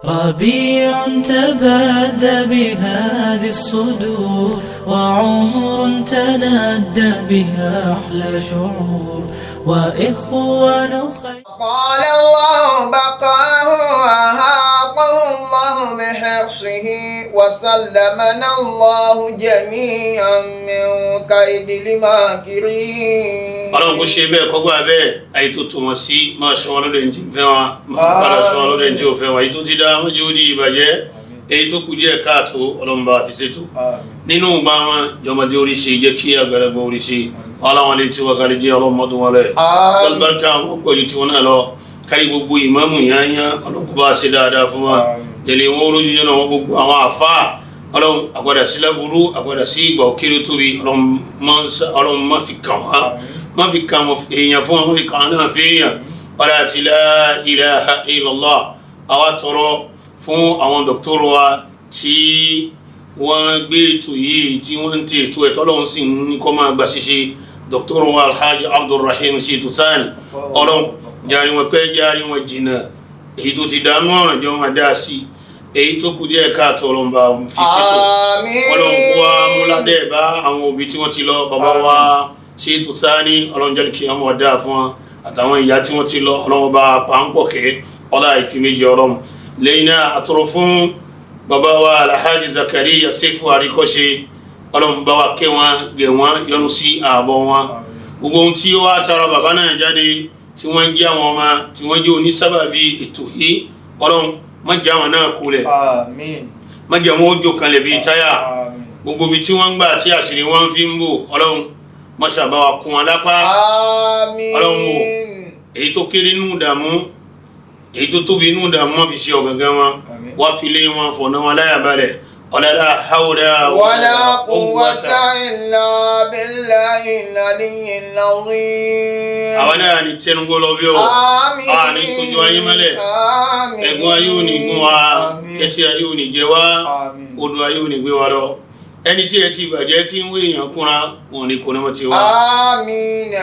ربيع تبادى بهذه الصدور وعمر تنادى بها أحلى شعور وإخوان خير. قال الله بقاه وأحاطه الله بحرصه وسلمنا الله جميعا من كيد الماكرين. Ọlọ́run kò ṣe bẹ́ẹ̀ kọ́gbà bẹ́ẹ̀ àyè tó tún wọn sí máa ṣọ́ wọn lóde ẹ̀ǹtì fẹ́ wọn máa padà ṣọ́ wọn lóde ẹ̀ǹtì ò fẹ́ wọn èyí tó ti dá wọn jẹ́ ó di ìbàjẹ́ èyí tó kú díẹ̀ káàtó Ọlọ́run bá fi ṣètò nínú ìgbà wọn jọmọdé orí ṣe jẹ́ kí àgbàlagbà orí ṣe ọlọ́wọ́n lè tí wọ́n kárí jẹ́ ọlọ́mọdún wọn rẹ̀ lọ́lọ́bárkà wọn pọ̀ ju tí wọ́n náà lọ kárí gbogbo ìmáàmù yányá Ọlọ́run kó bá ṣe dáadáa fún wọn tẹ̀lé wọn orójú jẹ́ náà wọn gbogbo àwọn àfáà Ọlọ́run àgbàdà sí láburú àgbàdà sí ìgbà òkèrè tóbi Ọlọ́run má fi kàn wá má fi kàn wọ́n èèyàn fún wọn kàn náà fi èèyàn ọ̀là àti la ilaha illallah àwa tọrọ fún àwọn dọ́kítọ́rù wa tí wọ́n gbé ètò yìí tí wọ́n ń tẹ ètò ẹ̀tọ́ Ọlọ́run sì ní kọ́ máa gbà ṣíṣe dọ́kítọ́rù wa Alhaji Abdulrahim Shitu Thani Ọlọ́run járe wọn pẹ́ járe wọn jìnnà èyí tó ti dààmú ọ̀ràn jọ wọn dá sí èyí tó kù díẹ̀ káàtó Ọlọ́run bá fi ṣètò Ọlọ́run kó wa múládẹ́ bá àwọn òbí tí wọ́n ti lọ bàbá wa Shitu Thani Ọlọ́run jẹ́ kí wọ́n dá fún wọn àtàwọn ìyá tí wọ́n ti lọ Ọlọ́run bá pàǹpọ̀ kẹ́ ọlá ìpè méjì Ọlọ́run lẹ́yìn náà àtọrọ fún bàbá wa Alhaji Zakariya Sefu Àríkọ́ṣe Ọlọ́run bá wa kẹ́ wọn gẹ̀ wọn yọ́nú sí ààbọ̀ wọn gbogbo ohun tí ó wá tara bàbá náà jáde tí wọ́n ń jẹ́ àwọn ọmọ tí wọ́n jẹ́ onísábàbí ètò yìí Ọlọ́run má jẹ́ àwọn náà kulẹ̀ má jẹ́ wọn ó jò kanlẹ̀ bíi táyà gbogbo ibi tí wọ́n ń gbà tí àṣírí wọn fi ń bò Ọlọ́run má ṣàbá wa kún wọn lápá Ọlọ́run wò èyí tó kéré nínú ìdààmú èyí tó tóbi inú ìdààmú wọn fi ṣe ọ̀gángan wọn wá fi lé wọn fọ̀nà wọn láyà balẹ̀ ọ̀làlá haúdá wala quwwata illa billahil aliyyil azim. àwọn náà ní tẹnugbó lọ bí ó a ní tójú ayé mọ́lẹ̀ ẹ̀gún ayé ò ní gún wa kẹ́tí ayé ò ní jẹ wá odò ayé ò ní gbé wa lọ ẹni tí ẹ ti bàjẹ́ tí ń wé èèyàn kúnra wọn ní kò ní wọ́n ti wá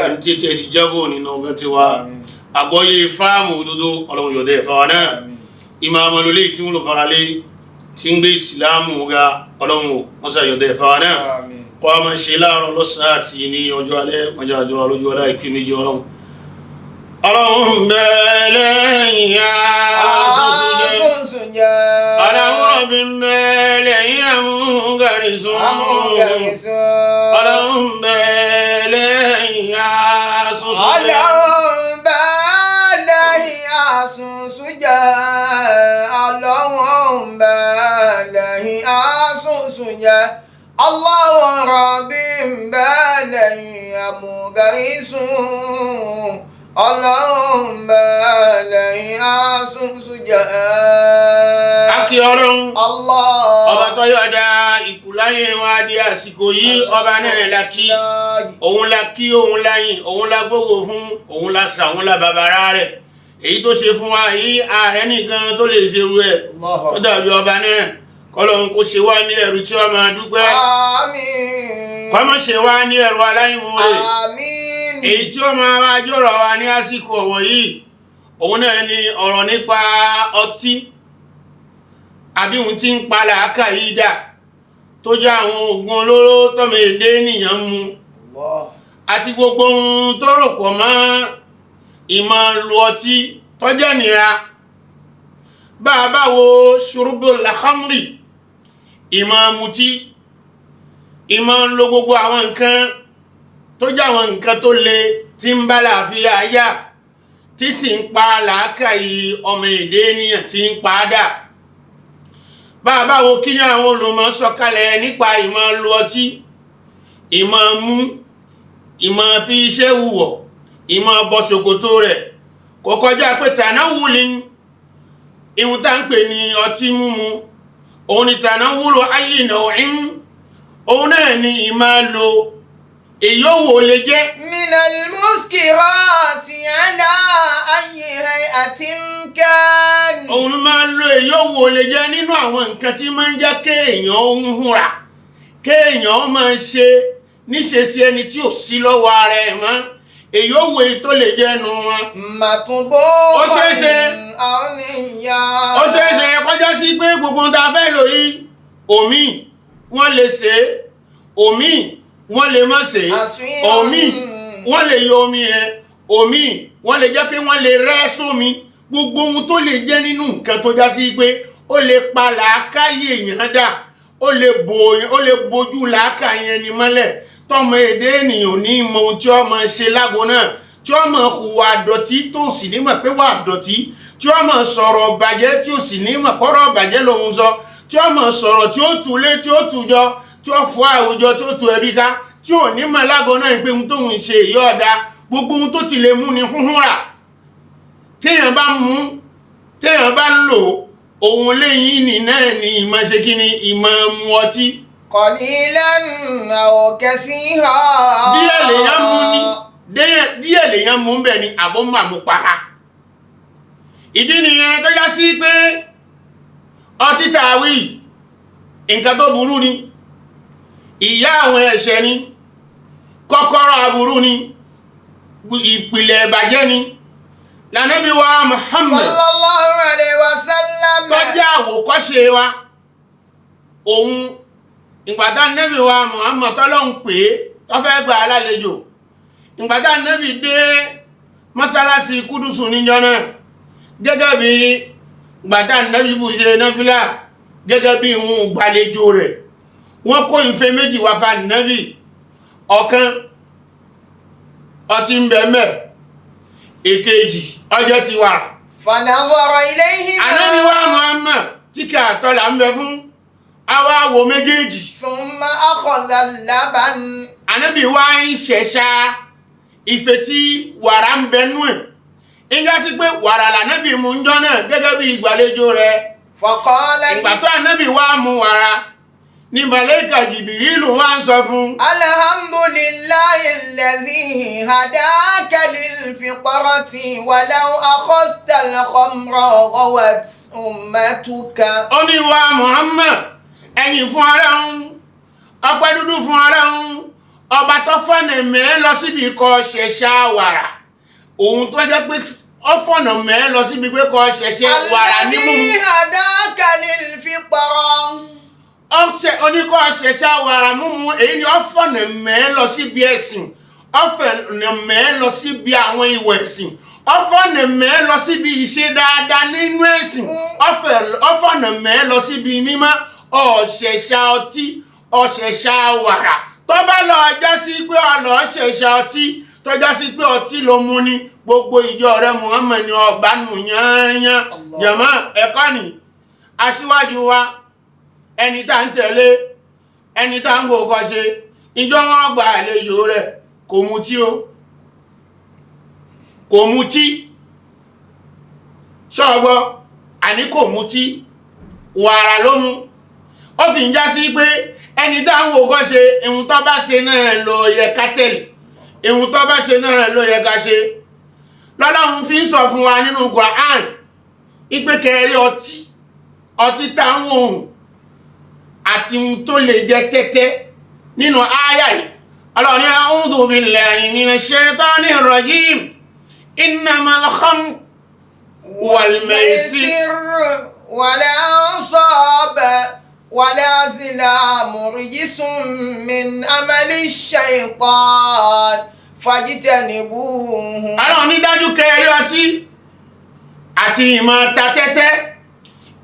ẹni tí ẹ ti jábọ̀ nínú ọgbẹ́ ti wá àgbọ́yé fáàmù òdodo Ọlọ́run yọ̀dẹ̀ fáwọn náà ìmọ̀ àmọ́lólé tí wọ́n lọ faralé tí ń gbé ìsìláàmù ga Ọlọ́run wọ́n sá yọ̀dẹ̀ fáwọn náà kọ́ a máa ṣe láàárọ̀ lọ́sàn àti ní ọjọ́ alẹ́ mọ́jà àjọ alójú ọlá ìpín méjì Ọlọ́run bẹ́ẹ̀ lẹ́yìn àásùn jẹ́ Ọlọ́run bí bẹ́ẹ̀ lẹ́yìn àmúgarisùn Ọlọ́run bẹ́ẹ̀ lẹ́yìn àásùn Allahu Rabbim balayi amugaisun Allahum balayi asusuja. Akí Ọlọ́run Allah ọba tó yọ̀dá ìkùláyé wa di àsìkò yìí ọba náà lákí òun lákí òun láyìn òun lágbógo fún òun lásà òun lábàbàrá rẹ̀ èyí tó ṣe fún wa yìí ààrẹ nìkan tó lè ṣe rú ẹ̀ ó dàbí ọba náà kọ́lọ́run kó ṣe wá ní ẹrú tí wọ́n máa dúpẹ́ kó má ṣe wá ní ẹrú aláìmoore èyí tí ó máa wá jọ̀rọ̀ wa ní àsìkò ọ̀wọ̀ yìí òun náà ni ọ̀rọ̀ nípa ọtí àbí ohun tí ń pa làákàyè dà tó jẹ́ àwọn oògùn olóró tọ́mọ èdè ènìyàn mu àti gbogbo ohun tó rò pọ̀ mọ́ ìmọ̀ lu ọtí tó jẹ́ nira bá a bá wo ṣurubul khamri ìmọ̀ mutí ìmọ̀ lo gbogbo àwọn nǹkan tó jẹ́ àwọn nǹkan tó le tí ń bá làáfíà yá tí sì ń pa làákàyè ọmọ èdè ènìyàn tí ń pa á dà bá a bá wo kí ni àwọn olùmọ̀ sọ̀kalẹ̀ nípa ìmọ̀ lo ọtí ìmọ̀ mú ìmọ̀ fi iṣẹ́ wùwọ̀ ìmọ̀ bọ́ ṣòkòtò rẹ̀ kò kọjá pé tànáwùlì ìhun tá ń pè ní ọtí múmu òun ni tànáwùlù ayìnà ọ̀hún òun náà ni ìmọ̀ lo èyí òwò lè jẹ́ minal muskirati ala ayyi hay'atin kan òun máa lo èyí òwò lè jẹ́ nínú àwọn nǹkan tí máa ń jẹ́ kéèyàn ń húnra kéèyàn máa ṣe níṣe sí ẹni tí ò sí lọ́wọ́ ara ẹ̀ mọ́ èyí òwò tó lè jẹ́ nu wọn màtúbọ̀ ó ṣeéṣe أغنياء. ó ṣeéṣe kọjá sí pé gbogbo ohun tá a fẹ́ lò yìí omi wọ́n lè ṣe omi wọ́n lè má ṣe omi wọ́n lè yọ omi yẹn omi wọ́n lè jẹ́ pé wọ́n lè rẹ́ sómi gbogbo ohun tó lè jẹ́ nínú nǹkan tó já sí pé ó lè pa làákàyè èèyàn dà ó lè bojú làákàyè ẹni mọ́lẹ̀ tọmọ èdè ènìyàn ní mọ ohun tí ó máa ṣe lágbo náà tí ó máa hùwà dọ̀tí tó sì ní mọ̀ pé wà dọ̀tí tí ó máa sọ̀rọ̀ bàjẹ́ tí ó sì ní mọ̀ pọ́rọ̀ bàjẹ́ lòun sọ tí ó máa sọ̀rọ̀ tí ó tulé tí ó tujọ tí ó fọ́ àwùjọ tí ó tu ẹbí ká tí ò ní mọ̀ lágbo náà pé ohun tóun ṣe èyí ọ̀dà gbogbo ohun tó ti lè mú ni húnhún rà téèyàn bá ń lò òun léyìn ní náà ni ìmọ̀ ṣe kí ni ìmọ̀ mu ọtí. قليلا أو كثيرا. díẹ̀ lèyàn mú bẹ̀ ni àbó màmú para. ìdí nìyẹn tó yá sí pé ọtí tàwí nǹkan tó burú ni ìyá àwọn ẹ̀ṣẹ̀ ni kọ́kọ́rọ́ aburú ni ìpìlẹ̀ ìbàjẹ́ ni lànàbí wa Muhammad sallallahu alaihi wasallam tó jẹ́ àwòkọ́ṣe wa òun ìgbàdá nẹ́bí wa Muhammad tọ́lọ́hun pé tó fẹ́ gba alálejò ìgbàdá nẹ́bí dé mọ́sálásí Kúdùsù níjọ́ náà gẹ́gẹ́ bí ìgbàdá nẹ́bí bù ṣe náfílà gẹ́gẹ́ bí ìhun gbàlejò rẹ̀ wọ́n kó ife méjì wá fa nẹ́bí ọ̀kan ọtí ń bẹ mẹ́ èkejì ọjọ́ ti wà fanazara ilayhima Ànábì wa Muhammad tí kí àtọ́là ń bẹ fún àwa wo méjèèjì thumma akhadha al-laban Ànábì wa ń ṣẹ̀ṣà ife tí wàrà ń bẹ nú ẹ̀ ìgbà sí pé wàrà l'Ànábì mú ń jọ náà gẹ́gẹ́ bí ìgbàlejò rẹ̀ faqala ìgbà tó Ànábì wa mú wàrà ní màláíkà Jìbìrìlù wá ń sọ fún alhamdulillahi alladhi hadaka lilfitrati walau akhadhta al-khamra ghawat ummatuka. ó ní wa Muhammad ẹ̀yìn fún Ọlọ́run ọpẹ́ dúdú fún Ọlọ́run ọba tó fọ́nà mẹ́ lọ síbi kọ́ ṣẹ̀ṣà wàrà òun tó jẹ́ pé ó fọ́nà mẹ́ lọ síbi pé kọ́ ṣẹ̀ṣẹ̀ wàrà ní mímu alladhi hadaka lilfitrati oníkọ́ ṣẹ̀ṣà wàrà mímu èyí ni ó fọ́nà mẹ́ lọ síbi ẹ̀sìn ó fọ́nà mẹ́ lọ síbi àwọn ìwọ̀ ẹ̀sìn ó fọ́nà mẹ́ lọ síbi ìṣe dáadáa nínú ẹ̀sìn ó fọ́nà mẹ́ lọ síbi mímọ́ ọ̀ṣẹ̀ṣà ọtí ọ̀ṣẹ̀ṣà wàrà tó bá lọ já sí pé ọ̀lọ́ ṣẹ̀ṣà ọtí tó já sí pé ọtí ló mú ní gbogbo ìjọ rẹ̀ Muhammad ni ọba nù yányán jàmá ẹ̀kọ́ ni aṣíwájú wa ẹni tá ń tẹ̀lé ẹni tá ń wò kọ́ ṣe ìjọ wọn gba àlejò rẹ̀ kò mutí o kò mutí ṣọ́gbọ́ àní kò mutí wàrà ló mu ó fi ń já sí pé ẹni tá ń wò kọ́ ṣe ìhun tó bá ṣe náà ló yẹ ká tẹ̀lé ìhun tó bá ṣe náà ló yẹ ká ṣe lọ́lọ́run fi ń sọ fún wa nínú Quran ìpé kẹrí ọtí táwọn ohun àti ohun tó lè jẹ tẹ́tẹ́ nínú ááyà yìí Allah ní a'udhu billahi minash shaitanir rajim innamal khamru wal maisir wal ansab wal azlamu rijsun min amali shaytan fajtanibuhu. Allah ní dájú kẹrí ọtí àti ìmọ̀ ta tẹ́tẹ́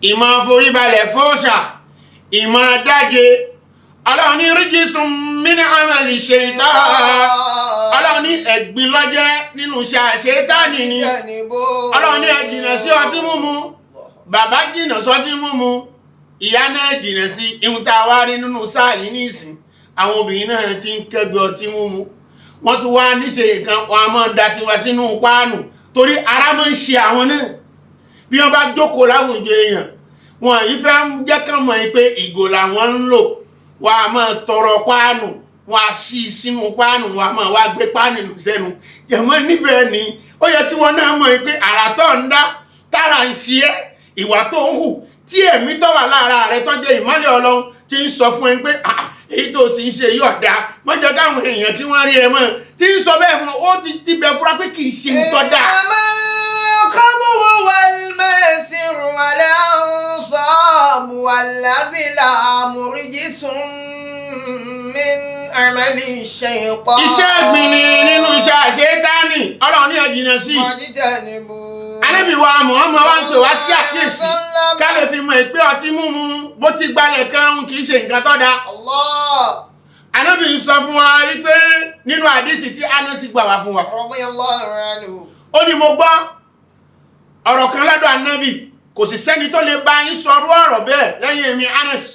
ìmọ̀ foríbalẹ̀ fóòṣà ìmọ̀ dáje Allah ní ríjísùn min amali shaytan Allah ní ẹ̀gbin lọ́jẹ́ nínú ṣàṣẹ́tánì ni Allah ní ẹ jìnà sí ọtí mímu bàbá jìnà sọtí mímu ìyá náà jìnà sí ihun tá a wá rí nínú sáà yìí ní ìsìn àwọn obìnrin náà ti ń kẹ́gbẹ́ ọtí mímu wọ́n tún wá níṣe nǹkan wọn a máa da tiwa sínú páànù torí ara máa ń ṣe àwọn náà bí wọ́n bá jókòó láwùjọ èèyàn wọn yìí fẹ́ jẹ́ kán mọ̀ pé ìgò làwọn ń lò wọ́n a máa tọrọ páànù wọ́n a ṣí sínú páànù wọ́n a máa wá gbé páànù lù sẹ́nu jẹ̀mọ́ níbẹ̀ ni ó yẹ kí wọ́n náà mọ̀ pé àrà tó ń dá tára ń ṣe é ìwà tó ń hù tí ẹ̀mí tó wà lára rẹ̀ tó jẹ́ ìmọ́lẹ̀ Ọlọ́run ti ń sọ fún ẹ pé èyí tó sì ń ṣe yóò dáa wọ́n jẹ́ káwọn èèyàn kí wọ́n rí ẹ mọ́ tí ń sọ bẹ́ẹ̀ fún ọ ó ti bẹ̀ fúra pé kì í ṣe ń tọ́ dáa. الخمر والميسر والأنصاب والأزلام رجس من عمل الشيطان. iṣẹ́ ẹ̀gbin ni nínú iṣẹ́ àṣetánì Ọlọ́run ní ẹ jìnnà sí. Ànábì wa Muhammad wá ń pè wá sí àkíyèsí ká lè fi mọ̀ pé ọtí mímu bó ti gbalẹ̀ kan kì í ṣe nǹkan tó dáa. Ànábì ń sọ fún wa wípé nínú àdísì tí Anasi gbà wá fún wa. Ó ní mo gbọ́ ọ̀rọ̀ kan lọ́dọ̀ Ànábì kò sì sẹ́ni tó lè bá yín sọrú ọ̀rọ̀ bẹ́ẹ̀ lẹ́yìn èmi Anas.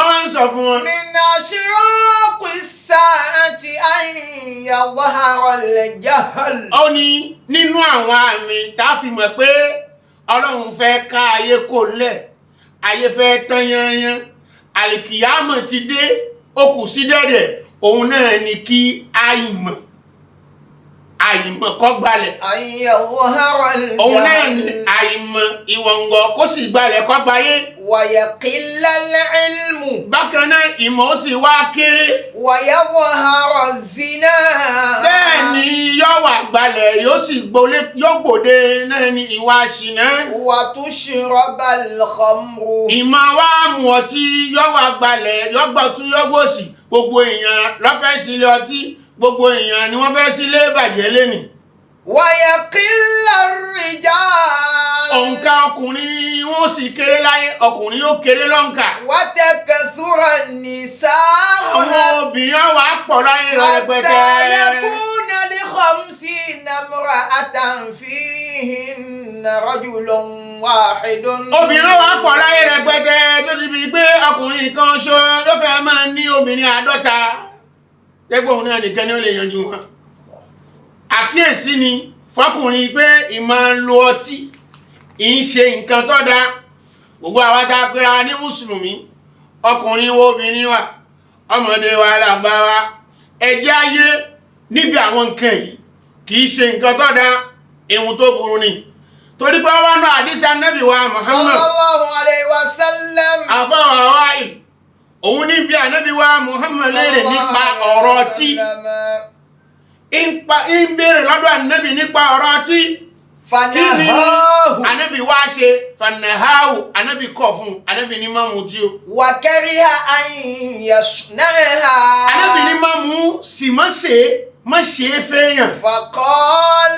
Ọwọ́ ń sọ fún wọn. Min ashiraqi as-sa'ati an yadhhara al-jahl. Ó ní nínú àwọn àmì tá a fi mọ̀ pé Ọlọ́run fẹ́ ká ayé kò lẹ̀, ayé fẹ́ tán yanyan, àlìkìyámọ̀ ti dé, ó kù sí dẹ̀dẹ̀, òun náà ni kí àìmọ̀ kó gbalẹ̀. Òun náà ni àìmọ̀ ìwọ̀ngọ̀ kó sì gbalẹ̀ kó gbayé. Wa yaqilla al-ilmu. Bákan náà ìmọ̀ ó sì wá kéré. Wa yadhhara az-zina. Bẹ́ẹ̀ ni yóò wà gbalẹ̀ yóò sì gbòde náà ni ìwà ṣìnà. Wa tushraba al-khamru. Ìmọ̀ wá mu ọtí yóò wà gbalẹ̀ yóò gbọ̀tún yóò gbòsì gbogbo èèyàn lọ́fẹ́ sílé ọtí. Gbogbo èèyàn ni wọ́n fẹ́ sílé bàjẹ́ lẹ́nì. Wa yaqilla ar-rijal. Òǹkà ọkùnrin wọ́n sì kéré láyé, ọkùnrin yóò kéré lọ́nkà. Wa takathura an-nisaa. Àwọn obìnrin wà pọ̀ láyé rẹpẹtẹ. Hatta yakuna li 50 imra'atan fihinna rajulun wahidun. Obìnrin wà pọ̀ láyé rẹpẹtẹ tó ti bí pé ọkùnrin kan ṣo ló fẹ́ máa ní obìnrin 50. Tẹ́gbọ́n òun náà nìkan ni ó lè yanjú wọn. Àkíyèsí ni fọ́kùnrin pé ìmọ̀ ń lo ọtí ń ṣe nǹkan tó dáa. Gbogbo àwa tá a pera ní mùsùlùmí, ọkùnrin wo obìnrin wa, ọmọdé wa làgbà wa, ẹjẹ́ ayé níbi àwọn nǹkan yìí kì í ṣe nǹkan tó dáa, ohun tó burú ni. Torí pé wọ́n náà àdísì Ànábì wa Muhammad sallallahu alayhi wa sallam. àfáwà wáyé òun ní bí Ànábì wa Muhammad léèrè nípa ọ̀rọ̀ tí ń béèrè lọ́dọ̀ Ànábì nípa ọ̀rọ̀ tí kí ni Ànábì wá ṣe fanahahu Ànábì kọ̀ fún Ànábì ní má mú tí ó wa kariha an yasnaha. Ànábì ní má mú sì má ṣe fẹ́yàn. Faqal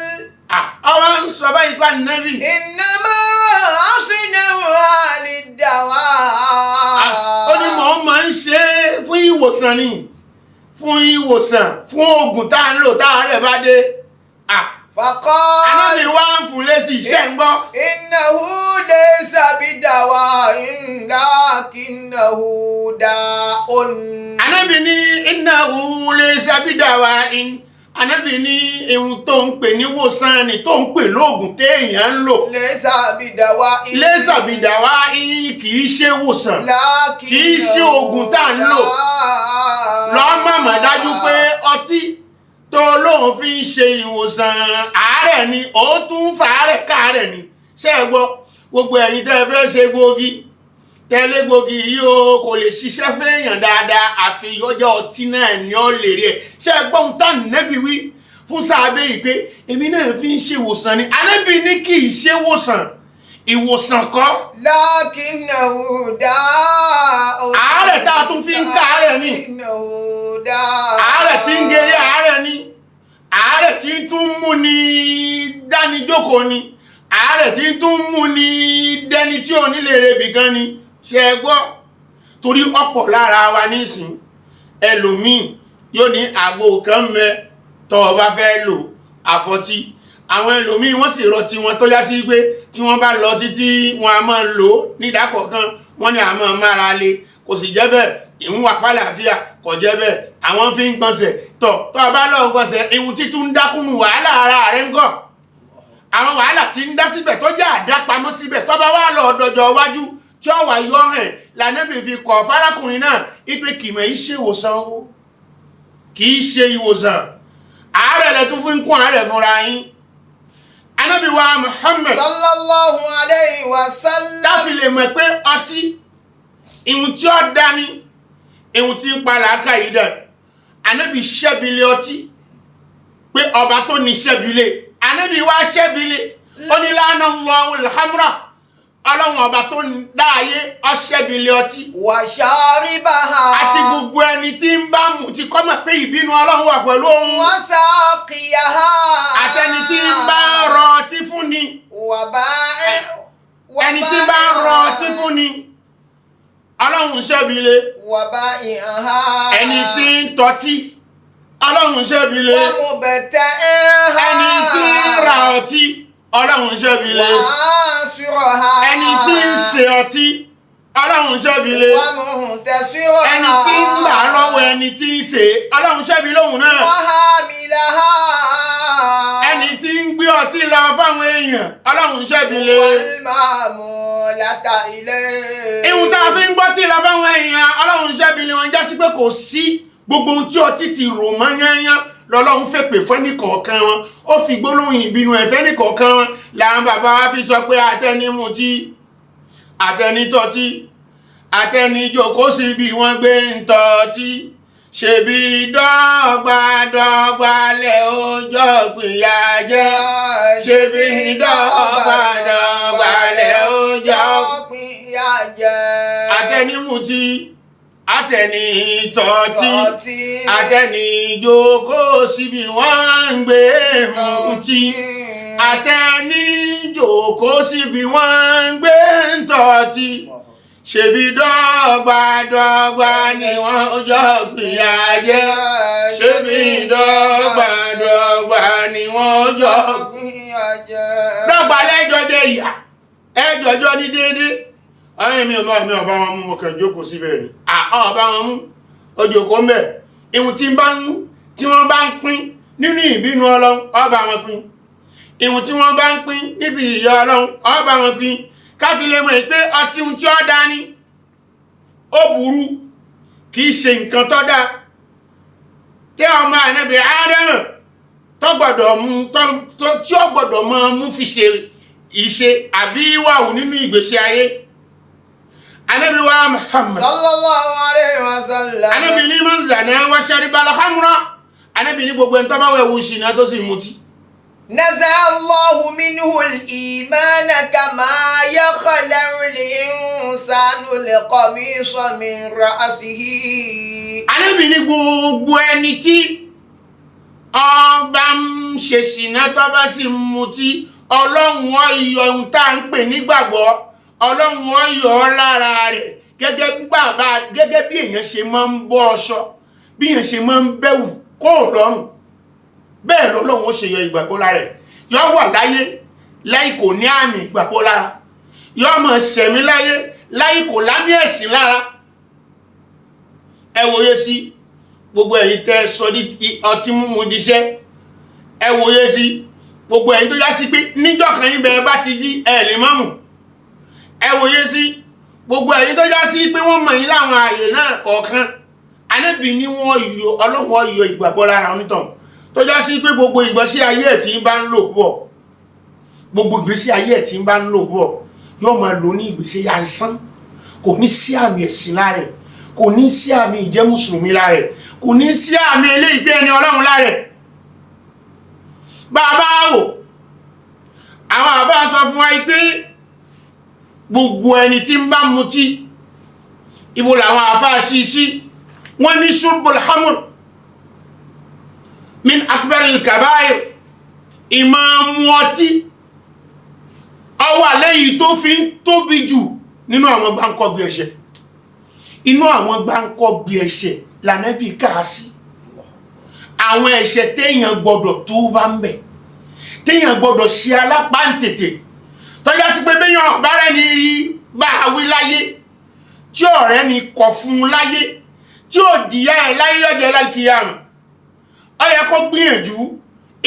ọwọ́ ń sọ báyìí pa Ànábì innama asnaha lid-dawa. Ó ní mọ̀ ọ́ máa ń ṣe fún ìwòsàn ni, fún ìwòsàn, fún oògùn tá ń lò táà rẹ̀ bá dé. Faqal Ànábì wá ń fún lésì iṣẹ́ ń gbọ́. innahu laysa bidawa'in lakinnahu da'un. Ànábì ní innahu laysa bidawa'in. Ànábì ní ohun tó ń pè ní wòsàn ni tó ń pè lóògùn téèyàn ń lò. Laysa bidawa'in. Laysa bidawa'in kì í ṣe wòsàn, kì í ṣe oògùn tá ń lò. Lọ́mọ̀mọ̀ dájú pé ọtí tó lóun fi ń ṣe ìwòsàn àárẹ̀ ni ó tún fàárẹ̀ káàárẹ̀ ni. Ṣé ẹ gbọ́ gbogbo ẹ̀yin tẹ́ fẹ́ ṣe gbòógì tẹ́lẹ̀ gbòógì yìí o kò lè ṣiṣẹ́ fẹ́yàn dáadáa àfi ọjọ́ ọtí náà ni ó lè rí ẹ̀. Ṣé ẹ gbọ́ ohun tá Ànábì wí fún sàábé yìí pé èmi náà fi ń ṣe ìwòsàn ni. Ànábì ní kì í ṣe ìwòsàn kọ́. Lakinnahu da'un. Àárẹ̀ tá a tún fi ń káàárẹ̀ ni. Lakinnahu da'un. Àárẹ̀ tí ń gẹ̀rẹ́ àárẹ̀ ni. Àárẹ̀ tí tún mú ni dánijókòó ni. Àárẹ̀ tí tún mú ni dẹni tí ò nílé rebì kan ni. Ṣé ẹ gbọ́? Torí ọ̀pọ̀ lára wa nísìn ẹlòmíì yóò ní àgbo kan mẹ́ tó o bá fẹ́ lò àfọtí. Àwọn ẹlòmíì wọ́n sì rọtí wọn tó yá sí pé tí wọ́n bá lọ títí wọn a máa lò nídàkọ̀ọ̀kan wọ́n ní a máa mára le kò sì jẹ́ bẹ́ẹ̀ ìhun wà fàlàáfíà kò jẹ́ bẹ́ẹ̀ àwọn fi ń gbọ̀nsẹ̀ tó o bá lọ gbọ̀nsẹ̀ ìhun títún ń dákúnnù wàhálà ara rẹ̀ ń gọ̀ àwọn wàhálà tí ń dá síbẹ̀ tó jẹ́ àdápamọ́ síbẹ̀ tó bá wà lọ ọ̀dọ̀jọ́ iwájú tí ó wà yọ hàn l'Ànábì fi kọ̀ fárákùnrin náà ipe kìmọ̀ yìí ṣe ìwòsàn o kì í ṣe ìwòsàn àárẹ̀ lẹ tún fún kún àárẹ̀ fúnra yín. Ànábì wa Muhammad sallallahu alayhi wa sallam. Táfi lè mọ̀ pé ọtí ìhun tí ó dání ìhun tí ń pa làákàyè dẹ̀. Ànábì ṣẹ́bílé ọtí pé ọba tó ní ṣẹ́bílé Ànábì wá ṣẹ́bílé ó ní lánà Allahul hamra ọlọ́run ọba tó dá ayé ọṣẹ́bìlẹ̀ ọtí wa sharibaha àti gbogbo ẹni tí ń bá mú ti kọ́ mọ̀ pé ìbínú ọlọ́run wà pẹ̀lú òun wa saqiyaha àtẹni tí ń bá rọ ọtí fún ni wa ba'i ẹni tí ń bá rọ ọtí fún ni ọlọ́run ṣẹ́bìlẹ̀ wa ba'iha ẹni tí ń tọ́tí ọlọ́run ṣẹ́bìlẹ̀ wa mubta'aha ẹni tí ń ra ọtí ọlọ́run ṣẹ́bìlẹ̀ wàásùrọ̀ha ẹni tí ń ṣe ọtí ọlọ́run ṣẹ́bìlẹ̀ wàmùtẹ̀sùrọ̀ha ẹni tí ń gbà lọ́wọ́ ẹni tí ń ṣe ọlọ́run ṣẹ́bìlẹ̀ òun náà wàhámìláha ẹni tí ń gbé ọtí lọ fáwọn èèyàn ọlọ́run ṣẹ́bìlẹ̀ wàlmàmù látà ilé ihun tá a fi ń gbọ́ tí lọ fáwọn èèyàn ọlọ́run ṣẹ́bìlẹ̀ wọn jásí pé kò sí gbogbo ohun tí ọtí ti rò mọ́ yányán lọ́lọ́run fèpè fẹ́ni kọ̀ọ̀kan wọn ó fi gbólóhùn ìbínú ẹ̀ fẹ́ni kọ̀ọ̀kan wọn làwọn bàbá wa fi sọ pé àtẹnimutí àtẹnitọ́tí àtẹnijòkó síbi wọ́n gbé ń tọ́tí ṣebí dọ́gbadọ́gba lẹ̀ ọjọ́ gbìyà jẹ́ ṣebí dọ́gbadọ́gba lẹ̀ ọjọ́ gbìyà jẹ́ àtẹnimutí àtẹnitọ́tí àtẹnijòkó síbi wọ́n ń gbé mutí àtẹnijòkó síbi wọ́n ń gbé ń tọ́tí ṣebí dọ́gbadọ́gba ni wọ́n jọ gbìyà jẹ́ ṣebí dọ́gbadọ́gba ni wọ́n jọ gbìyà jẹ́ dọ́gba lẹ́jọ́ jẹ́ ìyà ẹjọ́jọ́ ní déédé ọ̀rẹ́ mi ọba wọn mú ọkàn jókòó síbẹ̀ ni ọba wọn mú ojòkó mẹ́ ìhun tí wọ́n bá ń pín nínú ìbínú ọlọ́run ọba wọn pín ìhun tí wọ́n bá ń pín níbi ìyà ọlọ́run ọba wọn pín káfí lè mọ̀ pé ọtí ohun tí ó dá ní ó burú kìí ṣe nǹkan tó dá tí ọmọ ànábì Ádámù tó gbọ́dọ̀ mú tí ó gbọ́dọ̀ máa mú fi ṣe ìṣe àbí wàhù nínú ìgbésí ayé ànábì wa Muhammad sallallahu alayhi wa sallam ànábì ní man zana wa shariba al-khamra ànábì ní gbogbo ẹni tó bá wẹ̀ wù ṣìnà tó sì mutí نزع الله منه الإيمان كما يخلع الإنسان القميص من رأسه. Ànábì ní gbogbo ẹni tí ó bá ń ṣe ṣìnà tó bá sì mutí Ọlọ́run ó yọ ohun tá à ń pè nígbàgbọ́ Ọlọ́run ó yọ ọ́ lára rẹ̀ gẹ́gẹ́ bí èèyàn ṣe máa ń bọ́ ọṣọ bí èèyàn ṣe máa ń bẹ̀wù kó lọ́rùn bẹ́ẹ̀ lọ́lọ́run ó ṣe yọ ìgbàgbọ́ lára ẹ̀ yọ wà láyé láì kò ní àmì ìgbàgbọ́ lára yọ mọ̀ ṣẹ̀mí láyé láì kò lámì ẹ̀sìn lára ẹ wòye sí gbogbo ẹ̀yin tẹ́ sọ ní ọtí mímu díṣẹ́ ẹ wòye sí gbogbo ẹ̀yin tó já sí pé níjọ́ kan yín bẹ́ẹ̀ bá ti jí ẹ lè mọ́mù ẹ wòye sí gbogbo ẹ̀yin tó já sí pé wọ́n mọ̀ yín láwọn ààyè náà kọ̀ọ̀kan Ànábì ní wọ́n yọ Ọlọ́run ó yọ ìgbàgbọ́ lára onítàn tó já sí pé gbogbo ìgbésí ayé ẹ̀ tí ń bá ń lò bọ̀ gbogbo ìgbésí ayé ẹ̀ tí ń bá ń lò bọ̀ yóò máa lò ní ìgbésí asán kò ní sí àmì ẹ̀sìn lára ẹ̀ kò ní sí àmì ìjẹ́ mùsùlùmí lára ẹ̀ kò ní sí àmì eléyìí pé ẹni Ọlọ́run lára ẹ̀ bàbá wò àwọn àbá sọ fún wa pé gbogbo ẹni tí ń bá mutí ibo làwọn àfá sí wọ́n ní ṣurbul hamr min akbaril kabair ìmáàmù ọtí ọwà lẹ́yìn tó fi ń tóbi jù nínú àwọn gbáǹkọ́gbì ẹ̀ṣẹ̀ inú àwọn gbáǹkọ́gbì ẹ̀ṣẹ̀ l'Ànábì káàsì àwọn ẹ̀ṣẹ̀ téèyàn gbọdọ̀ tó bá ń bẹ̀ téèyàn gbọdọ̀ ṣe alápáǹtètè tọ́já sí pé béèyàn bá rẹ́ni rí bá wí láyé tí ọ̀rẹ́ ni kọ̀ fún un láyé tí ò dìyà ẹ̀ láyé ọjọ́ lákìyàmù ó yẹ kó gbìyànjú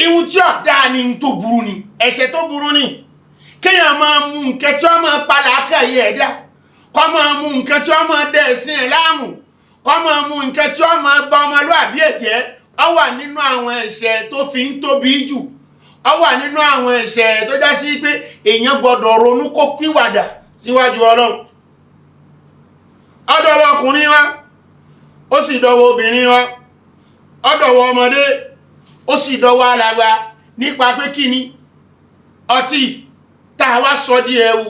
ihun tí ó dáa ni tó burú ni ẹ̀ṣẹ̀ tó burú ni kéèyàn máa mú nǹkan tí ó máa pa làákàyè ẹ̀dá kó máa mú nǹkan tí ó máa dẹ ẹ̀sìn ẹ̀ láàmú kó máa mú nǹkan tí ó máa ba ọmọlúwàbí ẹ̀ jẹ́ ó wà nínú àwọn ẹ̀ṣẹ̀ tó fi ń tóbi jù ó wà nínú àwọn ẹ̀ṣẹ̀ tó já sí pé èèyàn gbọdọ̀ ronú kó pìwàdà síwájú Ọlọ́run ó dọ̀wọ́ ọkùnrin wa ó sì dọ̀wọ́ obìnrin wa ó dọ̀wọ́ ọmọdé ó sì dọ̀wọ́ alàgbà nípa pé kí ni ọtí tá a wá sọ di ẹ̀wù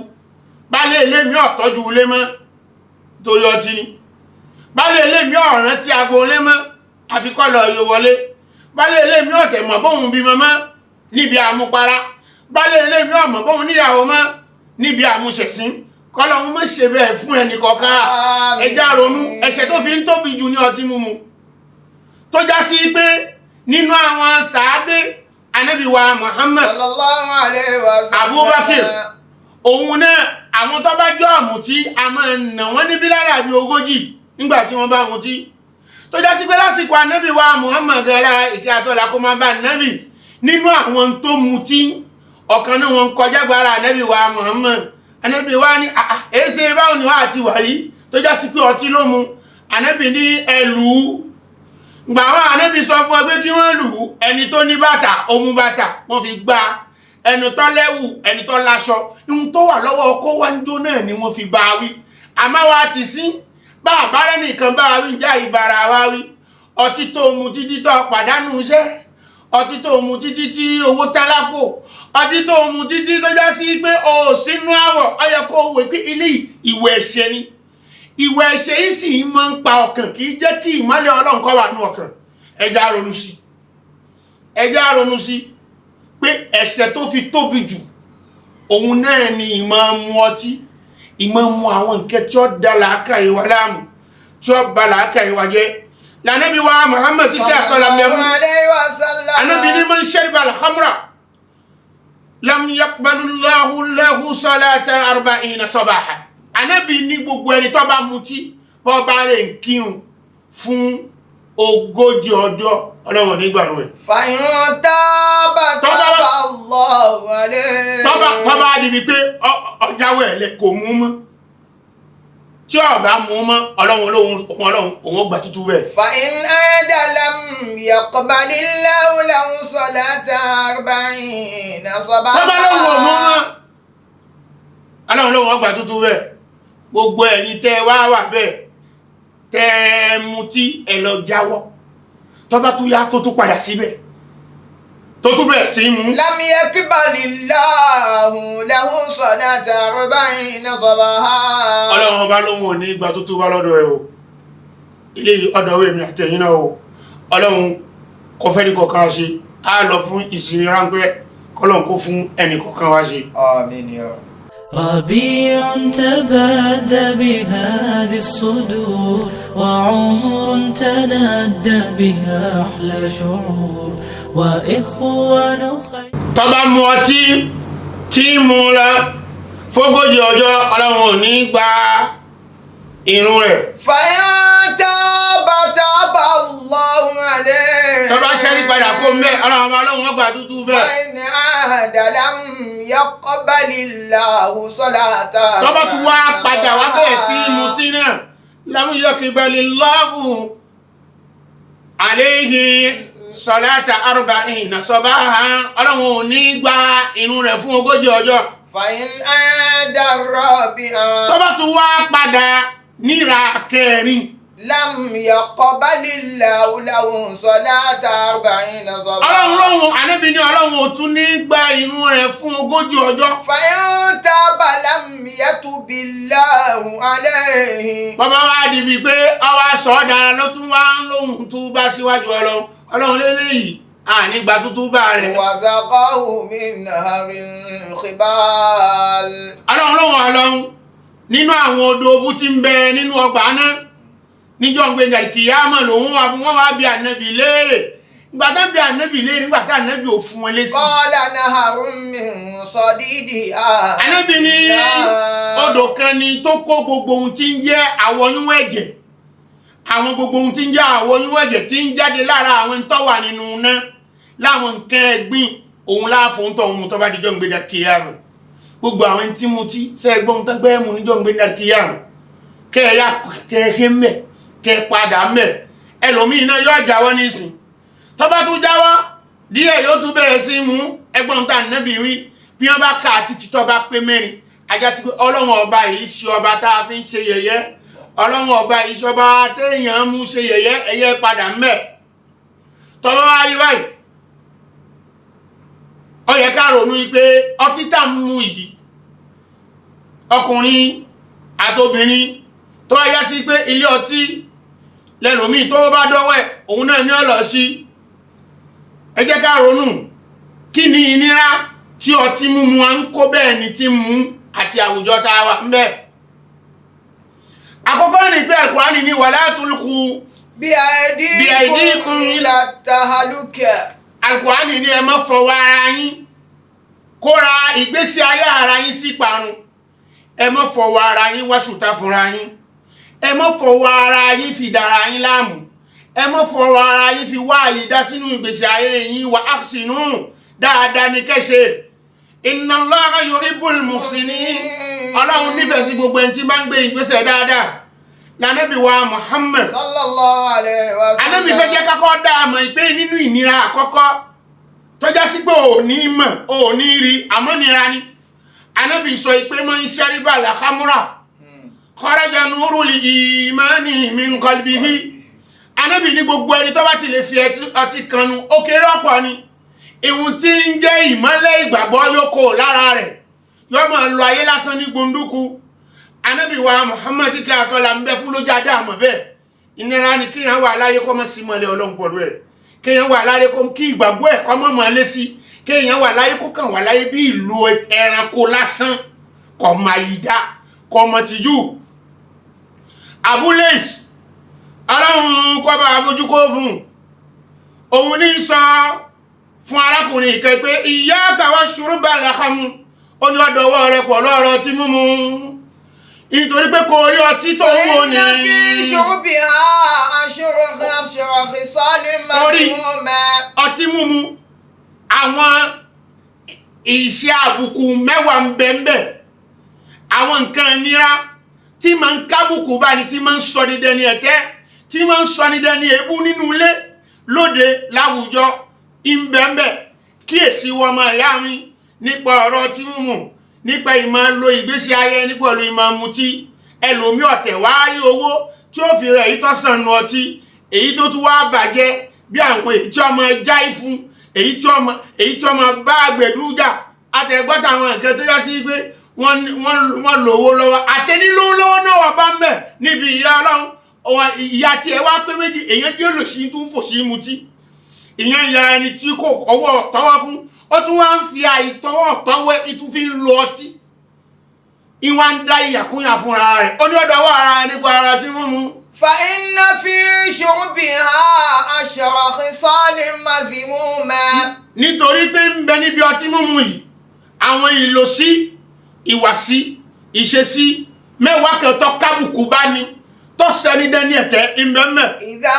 baálé ilé mi ò tọ́jú ilé mọ́ torí ọtí ni baálé ilé mi ò rántí aago ilé mọ́ àfikọ́ lọ yọ wọlé baálé ilé mi ò tẹ̀ mọ̀ bóun bímọ mọ́ níbi àmupara baálé ilé mi ò mọ̀ bóun níyàwó mọ́ níbi àmúṣẹ̀sín kọ́lọ́hún mọ́ ṣe bẹ́ẹ̀ fún ẹnì kọ̀ọ̀kan ẹja ronú ẹ̀ṣẹ̀ tó fi ń tóbi jù ní ọtí mímu tó já sí pé nínú àwọn sàábé Ànábì wa Muhammad sallallahu alaihi wasallam Abubakar òun náà àwọn tó bá jọ ọ̀mùtí a máa nà wọ́n ní bílálà bí 40 nígbà tí wọ́n bá mutí tó já sí pé lásìkò Ànábì wa Muhammad gẹ́lá ìkẹ́ àtọ́lá kó máa bá Ànábì nínú àwọn tó mutí ọ̀kan náà wọn kọjá gbára Ànábì wa Muhammad Ànábì wa ní èéṣe báwo ni wọ́n àti wàyí tó já sí pé ọtí ló mu Ànábì ní ẹlù gbà wọn Ànábì sọ fún ẹgbẹ́ kí wọ́n lù ẹni tó ní bàtà ó mú bàtà wọ́n fi gbá ẹni tó lẹ́wù ẹni tó láṣọ ohun tó wà lọ́wọ́ ọkọ̀ wájú náà ni wọ́n fi bá wí àmọ́ wa ti sí bá àbárẹ́ nìkan bá wí já ìbára wa wí ọtí tó mu títí tó pàdánù iṣẹ́ ọtí tó mu títí tí owó tálákò ọtí tó mu títí tó já sí pé o sínú àwọ̀ ọyẹ kó wè pé ilé ìwẹ̀ ẹ̀ṣẹ̀ ni ìwẹ̀ ẹ̀ṣẹ̀ yìí sì máa ń pa ọkàn kì í jẹ́ kí ìmọ́lẹ̀ Ọlọ́run kó wà ní ọkàn ẹja ronú sí pé ẹ̀ṣẹ̀ tó fi tóbi jù òun náà ni ìmọ̀ mu ọtí ìmọ̀ mu àwọn nǹkan tí ó dá làákàyè wa láàmú tí ó bà làákàyè wa jẹ́ lànàbí wa Muhammad sí kí àtọ́lá mẹ́rún Ànábì ní man shariba al-khamra lam yaqbalullahu lahu salata 40 sabaha Ànábì ní gbogbo ẹni tó bá mutí bọ́ bá rẹ̀ ń kírun fún 40 ọjọ́ Ọlọ́run nígbà rẹ̀ fàyún tábà Allahu alayhi tọ́bá dìbí pé ọjáwó ẹ̀lẹ́ kò mú mọ́ tí ó bá mú mọ́ Ọlọ́run òun gbà tútù bẹ́ẹ̀ fa'in aada lam yaqbalillahu lahu salata 40 sabaha tọ́bá Ọlọ́run gbà tútù bẹ́ẹ̀ gbogbo ẹ̀yin tẹ́ wá wà bẹ́ẹ̀ tẹ́ mutí ẹ lọ jáwọ́ tọ́bá tó yá tó padà síbẹ̀ tó tún bẹ̀rẹ̀ sí mú lam yaqbalillahu lahu salata 40 sabaha Ọlọ́run ọba lóhun ò ní ìgbà tó bá lọ́dọ̀ ẹ̀ o ilé ọ̀dọ̀ èmi àtẹ̀yìn náà o Ọlọ́run kò fẹ́ ní kọ̀ọ̀kan ṣe á lọ fún ìsinmi ráńpẹ́ kọ́lọ́run kó fún ẹnì kọ̀ọ̀kan wá ṣe. àmín ya ربيع تبادى بهذه الصدور وعمر تنادى بها أحلى شعور وإخوان خير tọ́ba mu ọtí tí mu lọ fógójì ọjọ́ Ọlọ́run ò ní gba irun rẹ̀ fàyún tábà Allahu alayhi tọ́ba ṣẹ́rí padà kó mẹ́ Ọlọ́run ọgbà tútù bẹ́ẹ̀ fa'in aada lam yaqbalillahu salata tọ́ba tún wá padà wá bẹ̀rẹ̀ sí mutí náà lam yaqbalillahu alayhi salata 40 sabaha Ọlọ́run ò ní gba irun rẹ̀ fún 40 ọjọ́ fa'in aada rabi'a tọ́ba tún wá padà níra kẹrin lam yaqbalillahu lahu salata 40 sabaha Ọlọ́run Ànábì ní Ọlọ́run ò tún ní gba irun rẹ̀ fún 40 ọjọ́ fa'in taba lam yatubillahu alayhi bàbá wa dìbì pé ọwá sọ́ọ̀dá ló tún wá ń lóhun tó bá síwájú Ọlọ́run lélẹ́yìí ànígbà tútù bá rẹ̀ wazaqahu min naharin khibal Ọlọ́run nínú àwọn odò obú tí ń bẹ nínú ọgbà náà níjọ́ ń gbé Kìyámà lòun wà fún wọn wá bí Ànábì léèrè nígbàtá bí Ànábì léèrè nígbàtá Ànábì ò fún wọn lésì qala naharun min sadidi Ànábì ní odò kan ni tó kó gbogbo ohun tí ń jẹ́ àwọyún ẹ̀jẹ̀ àwọn gbogbo ohun tí ń jẹ́ àwọyún ẹ̀jẹ̀ tí ń jáde lára àwọn tó wà nínú náà láwọn nǹkan ẹ̀gbin òun láàfún tó ohun tó bá dijọ́ ń gbé Kìyámà gbogbo àwọn tí mu tí sẹ́gbọ́n tó gbẹ́ mú níjọ́ ń gbé Kìyámà kẹ́ẹ̀yà kẹ́ẹ̀kẹ́ mẹ́ kẹ́ẹ̀ padà mẹ́ ẹlòmíì náà yóò jáwọ́ nísìn tó bá tún jáwọ́ díẹ̀ yóò tún bẹ̀rẹ̀ sí mú ẹgbọ́n tá Ànábì wí bí wọ́n bá ká títí tó bá pé mẹ́rin ajásí pé Ọlọ́run ọba yìí ṣe ọba tá a fi ń ṣe yẹ̀yẹ́ Ọlọ́run ọba yìí ṣe ọba téèyàn mú ṣe yẹ̀yẹ́ ẹ̀yẹ padà mẹ́ tó bá wá rí báyìí ó yẹ ká ronú pé ọtí tá ń mu yìí ọkùnrin àtobìnrin tó wá yá sí pé ilé ọtí lẹ́lòmíì tó bá dọ́wọ́ ẹ̀ òun náà ní ọ̀lọ́ sí. ẹ jẹ́ ká ronú kí ni ìnira tí ọtí mímu à ń kó bẹ́ẹ̀ ni tí mú àti àwùjọ tá a wà ń bẹ̀. àkọ́kọ́ ní pé Al-Qur'ani ní wala tulqu bí aydikum ila tahaluka. Al-Qur'ani ní ẹ má fọwọ́ ara yín kóra ìgbésí ayé ara yín sí parun. ẹ má fọwọ́ ara yín wá ṣùtá fúnra yín. ẹ má fọwọ́ ara yín fi dára yín láàmú. ẹ má fọwọ́ ara yín fi wá àyídá sínú ìgbésí ayé yín wa ahsinu dáadáa ní kẹ́ṣe. Inna Allaha yuhibbul muhsinin. Ọlọ́run nífẹ̀ẹ́ sí gbogbo ẹni tí bá ń gbé ìgbésẹ̀ dáadáa. Lànábì wa Muhammad sallallahu alaihi wasallam. Ànábì fẹ́ jẹ́ kákọ́ dá àmọ́ ìpé nínú ìnira àkọ́kọ́ tó já sí pé ò ní mọ̀ ò ní rí àmọ́ nira ni. Ànábì sọ ìpé man shariba al-khamra kharaja nurul imani min qalbihi. Ànábì ní gbogbo ẹni tó bá ti lè fi ọtí kanu ó kéré ọ̀pọ̀ ni. Ìhun tí ń jẹ́ ìmọ́lẹ̀ ìgbàgbọ́ yóò kó lára rẹ̀ yóò máa lọ ayé lásán ní gbunduku. Ànábì wa Muhammad kí àtọ́lá ń bẹ fún ló jáde àmọ́ bẹ́ẹ̀ ìnira ni kíyàn wà láyé kọ́ mọ́ sí mọ́lẹ̀ Ọlọ́run pọ̀lú ẹ̀ kíyàn wà láyé kọ́ kí ìgbàgbọ́ ẹ̀ kọ́ mọ́ mọ́ lé sí kíyàn wà láyé kó kàn wà láyé bí ìlú ẹranko lásán kọ́ mọ́ àyídá kọ́ mọ́ tìjú. Abúlé Ọlọ́run kọ́ bá abójúkó fún òun ní sọ fún arákùnrin ìkẹ́ pé iyyaka wa shurbal khamr ó ní ọ̀dọ̀ ọwọ́ rẹ̀ pọ̀ lọ́rọ̀ tí múmu nítorí pé kò rí ọtí tó ń wò ní. inna fi shurbiha ashra khisalin madhmumat. ọtí múmu àwọn iṣẹ́ àbùkù mẹ́wàá ń bẹ ń bẹ àwọn nǹkan ìnira tí máa ń kábùkù bá ní tí máa ń sọ ní dẹni ẹ̀tẹ́ tí máa ń sọ ní dẹni èébú nínú ilé lóde láwùjọ ìbẹ̀m̀bẹ̀ kíyèsí wọ́n máa yá mi nípa ọ̀rọ̀ tí múmu nípa ìmọ̀ lo ìgbésí ayé ní pẹ̀lú ìmọ̀ mutí ẹlòmí ọ̀tẹ̀ wá rí owó tí ó fi rẹ̀ èyí tó sàn nù ọtí èyí tó tún wá bàjẹ́ bí àwọn èyí tí ọmọ jáì fún èyí tí ọmọ bá àgbẹ̀dújà àtẹ̀gbọ́ta àwọn nǹkan tó yá sí pé wọ́n lówó lọ́wọ́ àtẹnilówó lọ́wọ́ náà wà bá ń bẹ̀ níbi ìyá Ọlọ́run ìyá tí ẹ wá pé méjì èyàn dé lòsí tún fò sí mutí ìyẹn ya ẹni tí kò ọwọ́ tọwọ́ fún ó tún wá ń fi àìtọwọ́ tọwọ́ ìtún fi ń lo ọtí ìwà ń dá ìyàkúnyà fúnra rẹ̀ ó ní ọ̀dọ̀ wà ara nípa ara tí wọ́n mú. fa inna fi shurbiha ashra khisalin madhmumat. nítorí pé ń bẹ níbi ọtí mímu yìí àwọn ìlòsí ìwàsí ìṣesí mẹ́wàá kan tó kábùkù bá ní tó sẹ́ni dẹ́ni ẹ̀tẹ́ ìmẹ́mẹ́. idha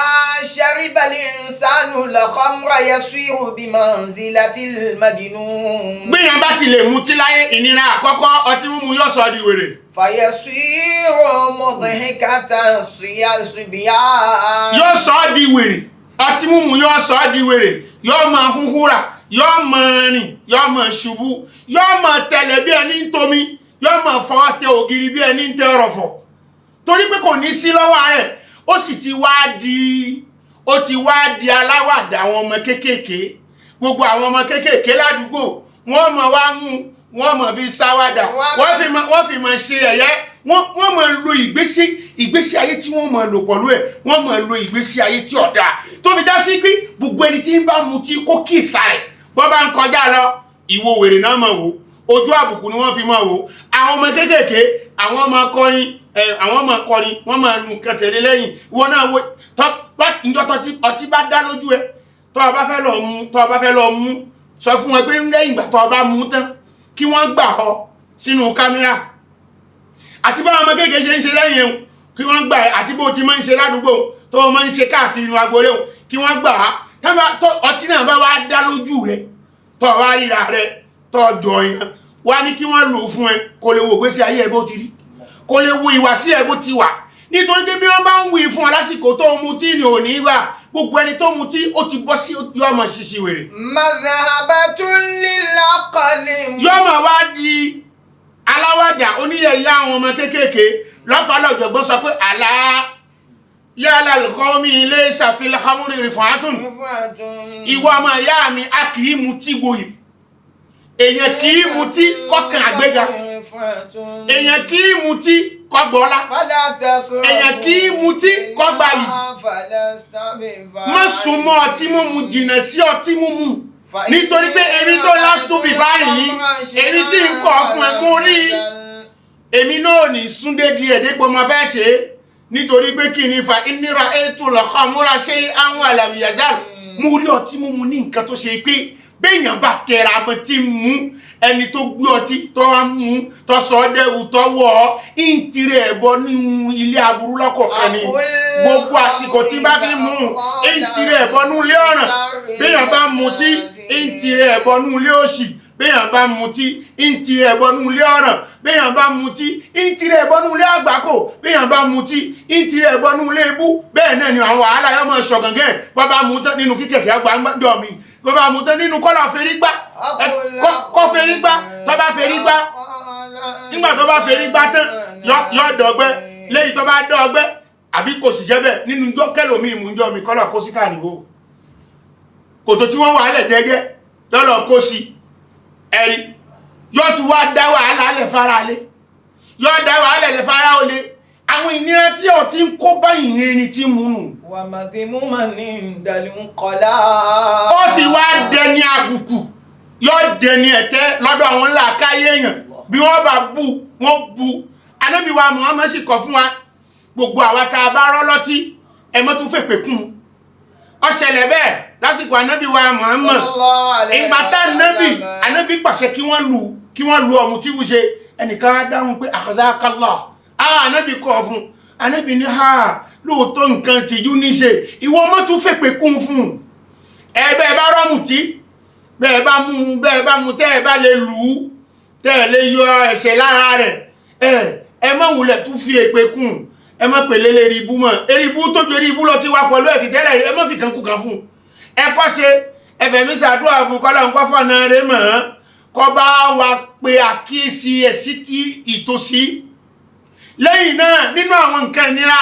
shariba al-insanu al-khamra yasiru bimanzilatil majnun. gbìyànjú bá ti lè mutí láyé ìnira àkọ́kọ́ ọtí mímu yóò sọ di wèrè. fayasiru mudhikatan sibyan. yóò sọ di wèrè ọtí mímu yóò sọ di wèrè yóò máa húhúrà yóò máa rìn yóò máa ṣubú yóò máa tẹ̀lé bí ẹni ń tomi yóò máa fọwọ́ tẹ ògiri bí ẹni ń tẹ ọ̀rọ̀fọ̀ torí pé kò ní sí lọ́wọ́ rẹ̀ ó sì ti wá di aláwàdà àwọn ọmọ kéékèèké gbogbo àwọn ọmọ kéékèèké ládùúgbò wọ́n mọ̀ wá mú wọ́n mọ̀ fi sáwàdà wọ́n fi mọ̀ ṣe ẹ̀yẹ wọ́n mọ̀ lo ìgbésí ayé tí wọ́n mọ̀ lò pọ̀lú ẹ̀ wọ́n mọ̀ lo ìgbésí ayé tí ọ̀dà tó fi já sí pé gbogbo ẹni tí ń bá mutí kó kíyèsá rẹ̀ bọ́ bá ń kọjá lọ ìwo wèrè náà mọ̀ wò ojú àbùkù ni wọ́n fi mọ̀ wò àwọn ọmọ kéékèèké àwọn ọmọ kọrin wọ́n máa lu nǹkan tẹ̀lé lẹ́yìn ìwọ náà wo ìjọ ọtí bá dá lójú ẹ tó o bá fẹ́ lọ mú sọ fún wọn pé lẹ́yìn ìgbà tó o bá mú tán kí wọ́n gbà ọ sínú kámẹ́rà àti báwọn ọmọ kéékèèké ṣe ń ṣe lẹ́yìn ẹ̀hún kí wọ́n gbà ẹ àti bó ti máa ń ṣe ládùúgbò tó o máa ń ṣe káàkiri inú agboolé ẹ̀hún kí wọ́n gbà á ọtí náà bá wá dá lójú rẹ tó o wá ríra rẹ tó o jọ yẹn wá ní kí wọ́n lò fún ẹ kó lè wo ìgbésí ayé ẹ bó ti rí kó lè wo ìwà sí ẹ bó ti wà nítorí pé bí wọ́n bá ń wí fún ọ lásìkò tó mutí ni ò ní wà gbogbo ẹni tó mutí ó ti bọ́ sí yọmọ ṣíṣí wèrè. mazhabatun lil aqli. yọmọ wá di aláwàdà oníyẹyẹ àwọn ọmọ kéékèèké lọ́fàá lọ́jọ̀gbọ́n sọ pé àlá yálà lqawmi laysa fil khamri rifatun ìwọ ọmọ ìyá mi a kì í mutí gboyè èèyàn kì í mutí kọ́kàn àgbéga èèyàn kì í mutí kọ́gbọ́lá èèyàn kì í mutí kọ́gbà yìí má súnmọ́ ọtí mímu jìnnà sí ọtí mímu nítorí pé èmi tó last to be báyìí ní èmi tí ń kọ́ fún ẹ mú rí èmi náà ní súndégi ẹ̀dẹ́gbọ́ ma fẹ́ ṣe nítorí pé kí ni fa ìnira ètò lọ́kọ́ múra ṣe àwọn àlàmìyàzá mú rí ọtí mímu ní nǹkan tó ṣe pé béèyàn bá kẹra bó ti mú ẹni tó gbé ọtí tó wá mú tó sọ dẹ́wù tó wọ̀ ọ́ ìntìrẹ̀ ẹ̀bọ nínú ilé aburú lọ́kọ̀ọ̀kan ni gbogbo àsìkò tí bá fi mú ìntìrẹ̀ ẹ̀bọ nínú ilé ọ̀ràn béèyàn bá mutí ìntìrẹ̀ ẹ̀bọ nínú ilé òṣì béèyàn bá mutí ìntìrẹ̀ ẹ̀bọ nínú ilé ọ̀ràn béèyàn bá mutí ìntìrẹ̀ ẹ̀bọ nínú ilé àgbákò béèyàn bá mutí ìntìrẹ̀ ẹ̀bọ nínú ilé ibú bẹ́ẹ̀ náà ni àwọn wàhálà yọmọ ṣọ̀gàngẹ́ bá bá mutí nínú kíkẹ̀kẹ́ àgbàǹdọ̀ mi bàbá mú tán nínú kọ́lá fèrígbá kọ́ fèrígbá tó bá fèrígbá nígbà tó bá fèrígbá tán yọ dọ̀gbẹ́ léyìí tó bá dọ̀gbẹ́ àbí kò sì jẹ́ bẹ́ẹ̀ nínú kẹlòmí ìmújọ́ mi kọ́lá kó sí káàníwó kòtò tí wọ́n wà lẹ̀ jẹ́jẹ́ lọ́lọ́ kó sí ẹ̀rí yọ tún wá dá wàhálà lẹ̀ fara lé yọ dá wàhálà lẹ̀ fara ó lé àwọn ìnira tí ó ti ń kó báyìí ní ẹni tí mú nù. wà má fi mú mà ní ìdàlú ń kọlá. ó sì wá dẹni àbùkù yóò dẹni ẹ̀tẹ́ lọ́dọ̀ àwọn ńlá káyé èèyàn bí wọ́n bá bú wọ́n bú. Ànábì wa Muhammad sì kọ̀ fún wa gbogbo àwa tá a bá rọ́ lọ́tí ẹ mọ́ tún fèpè kún un. Ó ṣẹlẹ̀ bẹ́ẹ̀ lásìkò Ànábì wa Muhammad ìgbà tá Ànábì pàṣẹ kí wọ́n lu ọ̀mùtí wúṣe ẹnìkan á dáhùn pé akhzakallah. Ànábì kọ̀ fún Ànábì ní ha lóòótọ́ nǹkan tìjú ní ṣe ìwọ mọ́ tún fèpè kún fún ẹ̀bẹ̀ bá rọ́mù tí bẹ́ẹ̀ bá mú tẹ́ ẹ bá lè lù ú tẹ́ ẹ lè yọ ẹ̀ṣẹ̀ lára rẹ̀ ẹ má wulẹ̀ tún fi èpè kún ẹ má pèlè lè rí ibú mọ́ eribú tó ju eribú lọ ti wá pẹ̀lú ẹ̀kì tẹ́lẹ̀ ẹ má fi kan kú kan fún ẹ kọ́ ṣe ẹ̀fẹ̀ mi ṣàdúrà fún kọ́lá ń kọ́ fọ́nà rẹ̀ mọ́ kọ́ bá wa pe àkíyèsí ẹ̀ sí ìtòsí lẹ́yìn náà nínú àwọn nǹkan ìnira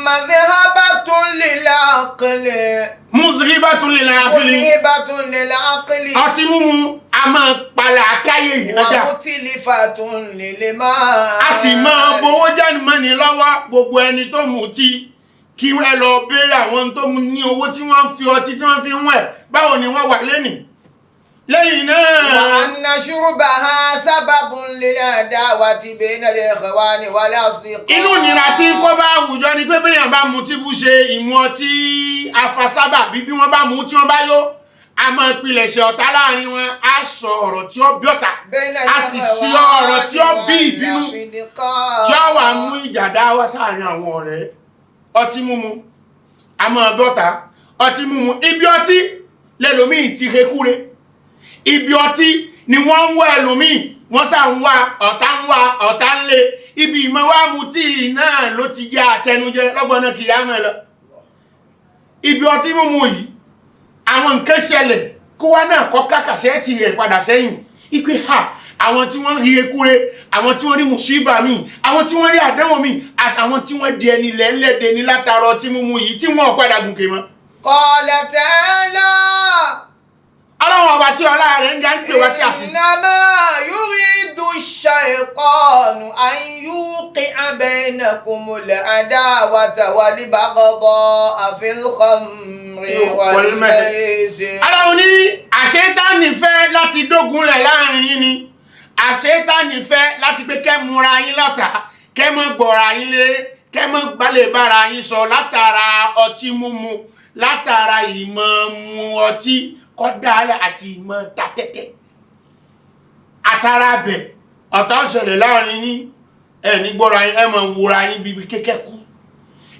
madhabatun lil aqli muzribatun lil aqli ọtí mímu a máa palà àkáyè ìyànjá wa mutilifatun lil mal a sì máa gbowó jáde mọ́ni lọ́wọ́ gbogbo ẹni tó mutí kí ẹ lọ béèrè àwọn tó mu ní owó tí wọ́n fi ọtí tí wọ́n fi ń wẹ̀ báwo ni wọ́n wà lẹ́nìí lẹ́yìn náà wa anna shurbaha sababun lil adawati bayna al ikhwani wal asdiqa inú nira tí kò bá àwùjọ ni pé béèyàn bá mu tí bú ṣe ìmu ọtí afasábà bí wọ́n bá mu tí wọ́n bá yó a máa pilẹ̀ṣẹ̀ ọ̀tá láàrin wọn a sọ ọ̀rọ̀ tí ó bí ọ̀tá a sì sí ọ̀rọ̀ tí ó bí ìbínú yóò wá mú ìjà dá wá sáàrin àwọn ọ̀rẹ́ ọtí mímu a máa bọ́ta ọtí mímu ibi ọtí lẹ́lòmíì ti rekúre ibi ọtí ni wọ́n ń wá ẹlòmíì wọ́n sá ń wá ọ̀tá ń lé ibi ìmọ̀ wá mu tí náà ló ti jẹ́ àtẹnujẹ lọ́gbọ̀n náà kìí àmọ́ lọ ibi ọtí mímu yìí àwọn nǹkan ṣẹlẹ̀ kó wá náà kọ́ kákàṣẹ́ ti rẹ̀ padà sẹ́yìn ipe ha àwọn tí wọ́n rí ekúre àwọn tí wọ́n rí mùsíbà míì àwọn tí wọ́n rí àdánwò míì àtàwọn tí wọ́n di ẹni lẹ́lẹ́dẹ̀ ní látara ọtí mímu yìí tí wọ́n padà gùnkè mọ́. qala ta'ala ọlọ́run ọba tí ọlá rẹ̀ ń ga ń pè wá sí àfihàn. innama yuridu ash-shaytanu an yuqi'a baynakumul adawata wal baghdha'a fil khamri wal maisir. ọlọ́run ní àṣetánì fẹ́ láti dógunlẹ̀ láàrin yín ni àṣetánì fẹ́ láti pé kẹ́ múra yín lọ́tà kẹ́ mọ́ gbọ́ra yín lé kẹ́ mọ́ gbalẹ̀ bára yín sọ látara ọtí mímu látara ìmọ̀ mu ọtí kọ́dáyà àti ìmọ̀ tatẹ́tẹ́ àtàrà bẹ̀ ọ̀tá ṣẹlẹ̀ láàrin yín ní gbọ́ra yín ẹ máa wòra yín bíbi kékẹ́kú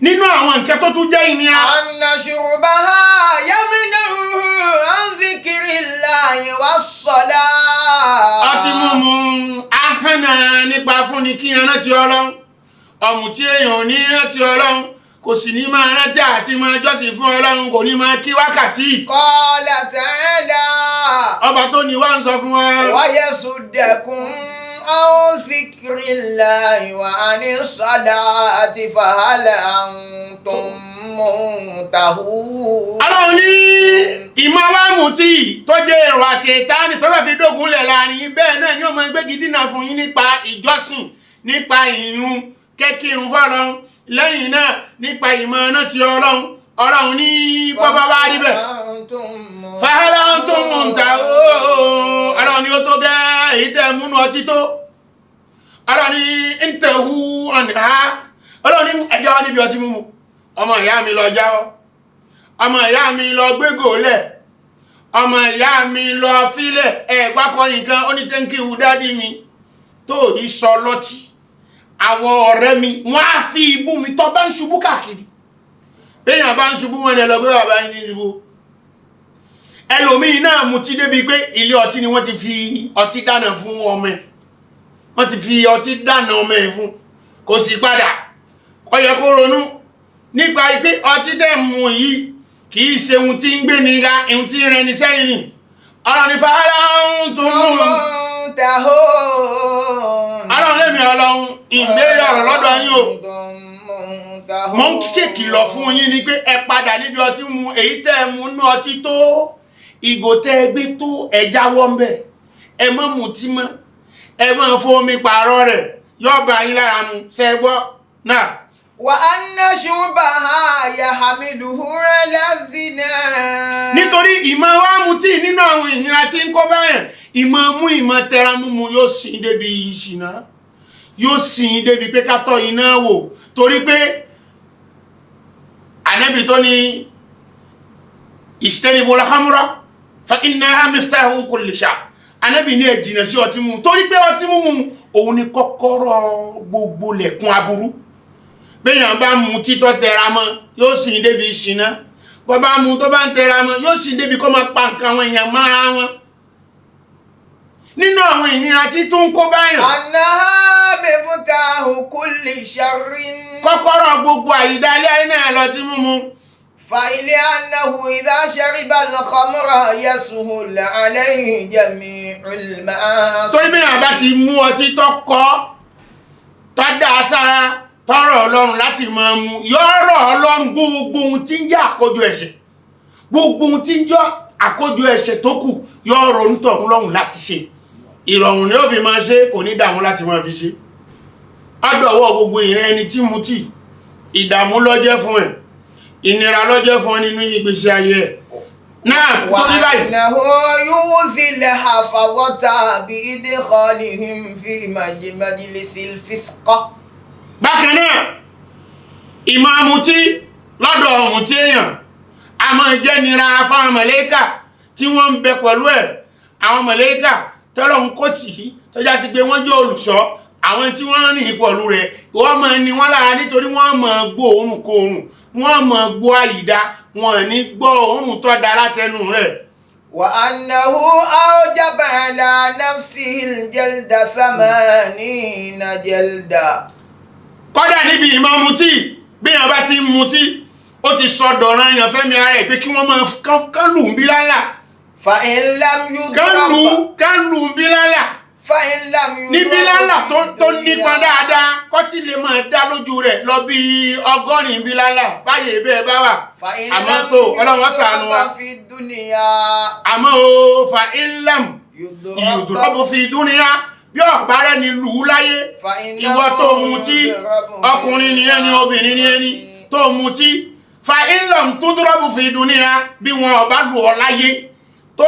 nínú àwọn nǹkan tó tún jẹ́ ìnira. anna shurbaha yamna'uhu an zikrillahi was-salah. ọtí mímu ahánà nípa fúnni kí yẹn rántí Ọlọ́run ọ̀mùtí èèyàn ò ní rántí Ọlọ́run kò sì ní máa rántí àti máa jọ́sìn fún Ọlọ́run kò ní máa kí wákàtí. Qala ta'ala. ọba tó ní wá ń sọ fún wa. wa yasuddakum an dhikrillahi wa anis salati fahal antum muntahun. Ọlọ́run ní ìmọ̀ wa mutí tó jẹ́ èrò àṣetánì tó fẹ́ fi dógun lẹ̀ láàrin bẹ́ẹ̀ náà ni ó máa gbégi dínà fún yín nípa ìjọsìn nípa ìrun kékìrun fọ́lọ́run lẹ́yìn náà nípa ìmọ̀ náà ti Ọlọ́run ní bọ́bá wá rí bẹ́ẹ̀. Fahal antum muntahun. Ọlọ́run ní ó tó gẹ́ èyí tẹ́ múnú ọtí tó. Ọlọ́run ní intahu anha. Ọlọ́run ní ẹjọ́ wá níbi ọtí mímu. Ọmọ ìyá mi lọ jáwọ́. Ọmọ ìyá mi lọ gbégò lẹ̀. Ọmọ ìyá mi lọ fílẹ̀. Ẹ̀gbákọ́ nìkan ó ní thank you dádì mi tó yí sọ lọ́tí. Àwọn ọ̀rẹ́ mi wọ́n á fi ibú mi tó bá ń ṣubú káàkiri. Béèyàn bá ń ṣubú wọn lẹ lọ gbé bàbá yín ní ṣubú. Ẹlòmíì náà mutí débi pé ilé ọtí ni wọ́n ti fi ọtí dáná fún ọmọ ẹ̀. Wọ́n ti fi ọtí dáná ọmọ ẹ̀ fún. Kò sí padà. Ó yẹ kó ronú nípa pé ọtí tẹ́ mu yìí kì í ṣe ohun tí ń gbé ní ga, ohun tí ń rẹni sẹ́yìn ni. Ọlọ́run ní fahal antum muntahun. Ọlọ́run lèmi Ọlọ́run ìbéèrè ọ̀rọ̀ lọ́dọ̀ yín o. Mo ń kìlọ̀ fún yín ni pé ẹ padà níbi ọtí mu èyí tẹ́ ẹ mu nú ọtí tó ìgò tẹ́ ẹ gbé tó ẹ jáwọ́ ń bẹ̀. Ẹ má mutí mọ́. Ẹ má fomi pààrọ̀ rẹ̀ yóò bá yín lára mu ṣe gbọ́ náà. Wa anna shurbaha yahmiluhu ala zina. Nítorí ìmọ̀ wa mutí nínú àwọn ìnira tí ń kó báyẹn ìmọ̀ mú ìmọ̀ tẹra múmu yóò sìn débi ìṣìnà yóò sìn débi pé ká tọ́ iná wò torí pé Ànábì tó ní istanibul khamra fa innaha miftahu kulli shar. Ànábì ní ẹ jìnnà sí ọtí mímu torí pé ọtí mímu òun ni kọ́kọ́rọ́ gbogbo lẹ̀kùn aburú. Béèyàn bá mu títọ́ tẹra mọ́ yóò sìn débi ìṣìnà bọ́ bá mu tó bá ń tẹra mọ́ yóò sìn débi kó máa pa nǹkan àwọn èèyàn mára wọn. Nínú àwọn ìnira tí tó ń kó báyàn. Annaha miftahu kulli sharrin. Kọ́kọ́rọ́ gbogbo àyídálé ayé náà lọ tí mímu. فإنه إذا شرب الخمر يسهل عليه جميع المعاصي. Torí bí àbá ti mú ọtí tó kọ́ tó dá sára tọrọ Ọlọ́run láti máa mu yọrọ Ọlọ́run gbogbo ohun tí ń jẹ́ àkójọ ẹ̀ṣẹ̀ gbogbo ohun tí ń jẹ́ àkójọ ẹ̀ṣẹ̀ tó kù yọrọ onítọ̀hún lọ́hùn láti ṣe ìrọ̀rùn ni ó fi máa ṣe kò ní dààmú láti máa fi ṣe. Ọdọ̀wọ́ gbogbo ìrìn ẹni tí mutí ìdààmú ló jẹ́ fún ẹ̀ ìnira ló jẹ́ fún nínú ìgbésí ayé ẹ̀ náà tó ní báyìí. وأنه يؤذي الحفظة بإدخالهم في مجلس الفسق. Bákan náà ìmọ̀ mutí lọ́dọ̀ ọ̀hún tí èèyàn a máa jẹ́ nira fáwọn màláíkà tí wọ́n ń bẹ pẹ̀lú ẹ̀ àwọn màláíkà tọ́lọ̀ ń kó tì í tó já sí pé wọ́n jẹ́ olùṣọ́ àwọn tí wọ́n rìn pẹ̀lú rẹ̀ wọ́n máa ní wọ́n lára nítorí wọ́n máa gbọ́ òórùn kóòrùn wọ́n máa gbọ́ àyídá wọn ní gbọ́ òórùn tó da látẹnu rẹ̀. وأنه أوجب على نفسه الجلد 80 جلدة. Kódà níbi ìmọ̀ mutí bí èèyàn bá ti mutí ó ti sọ dọ̀ràn èèyàn fẹ́mi ara ẹ̀ pé kí wọ́n máa kán lù ń bí lálà. فإن لم يضرب kán lù ń bí lálà. فإن لم يضرب ní bílálà tó nípa dáadáa kọ́tí lè máa dá lójú rẹ̀ lọ bí 100 bílálà báyìí bẹ́ẹ̀ bá wà àmọ́ tó ọlọ́wọ́ sànù wa àmọ́ o fa ilam yudurabu fi dúníyà bí ọ̀bá rẹ̀ ni lù ú láyé ìwọ tó mutí ọkùnrin ni ẹni obìnrin ni ẹni tó mutí fa ilam tudurabu fi dúníyà bí wọn ọba lù ọ láyé tó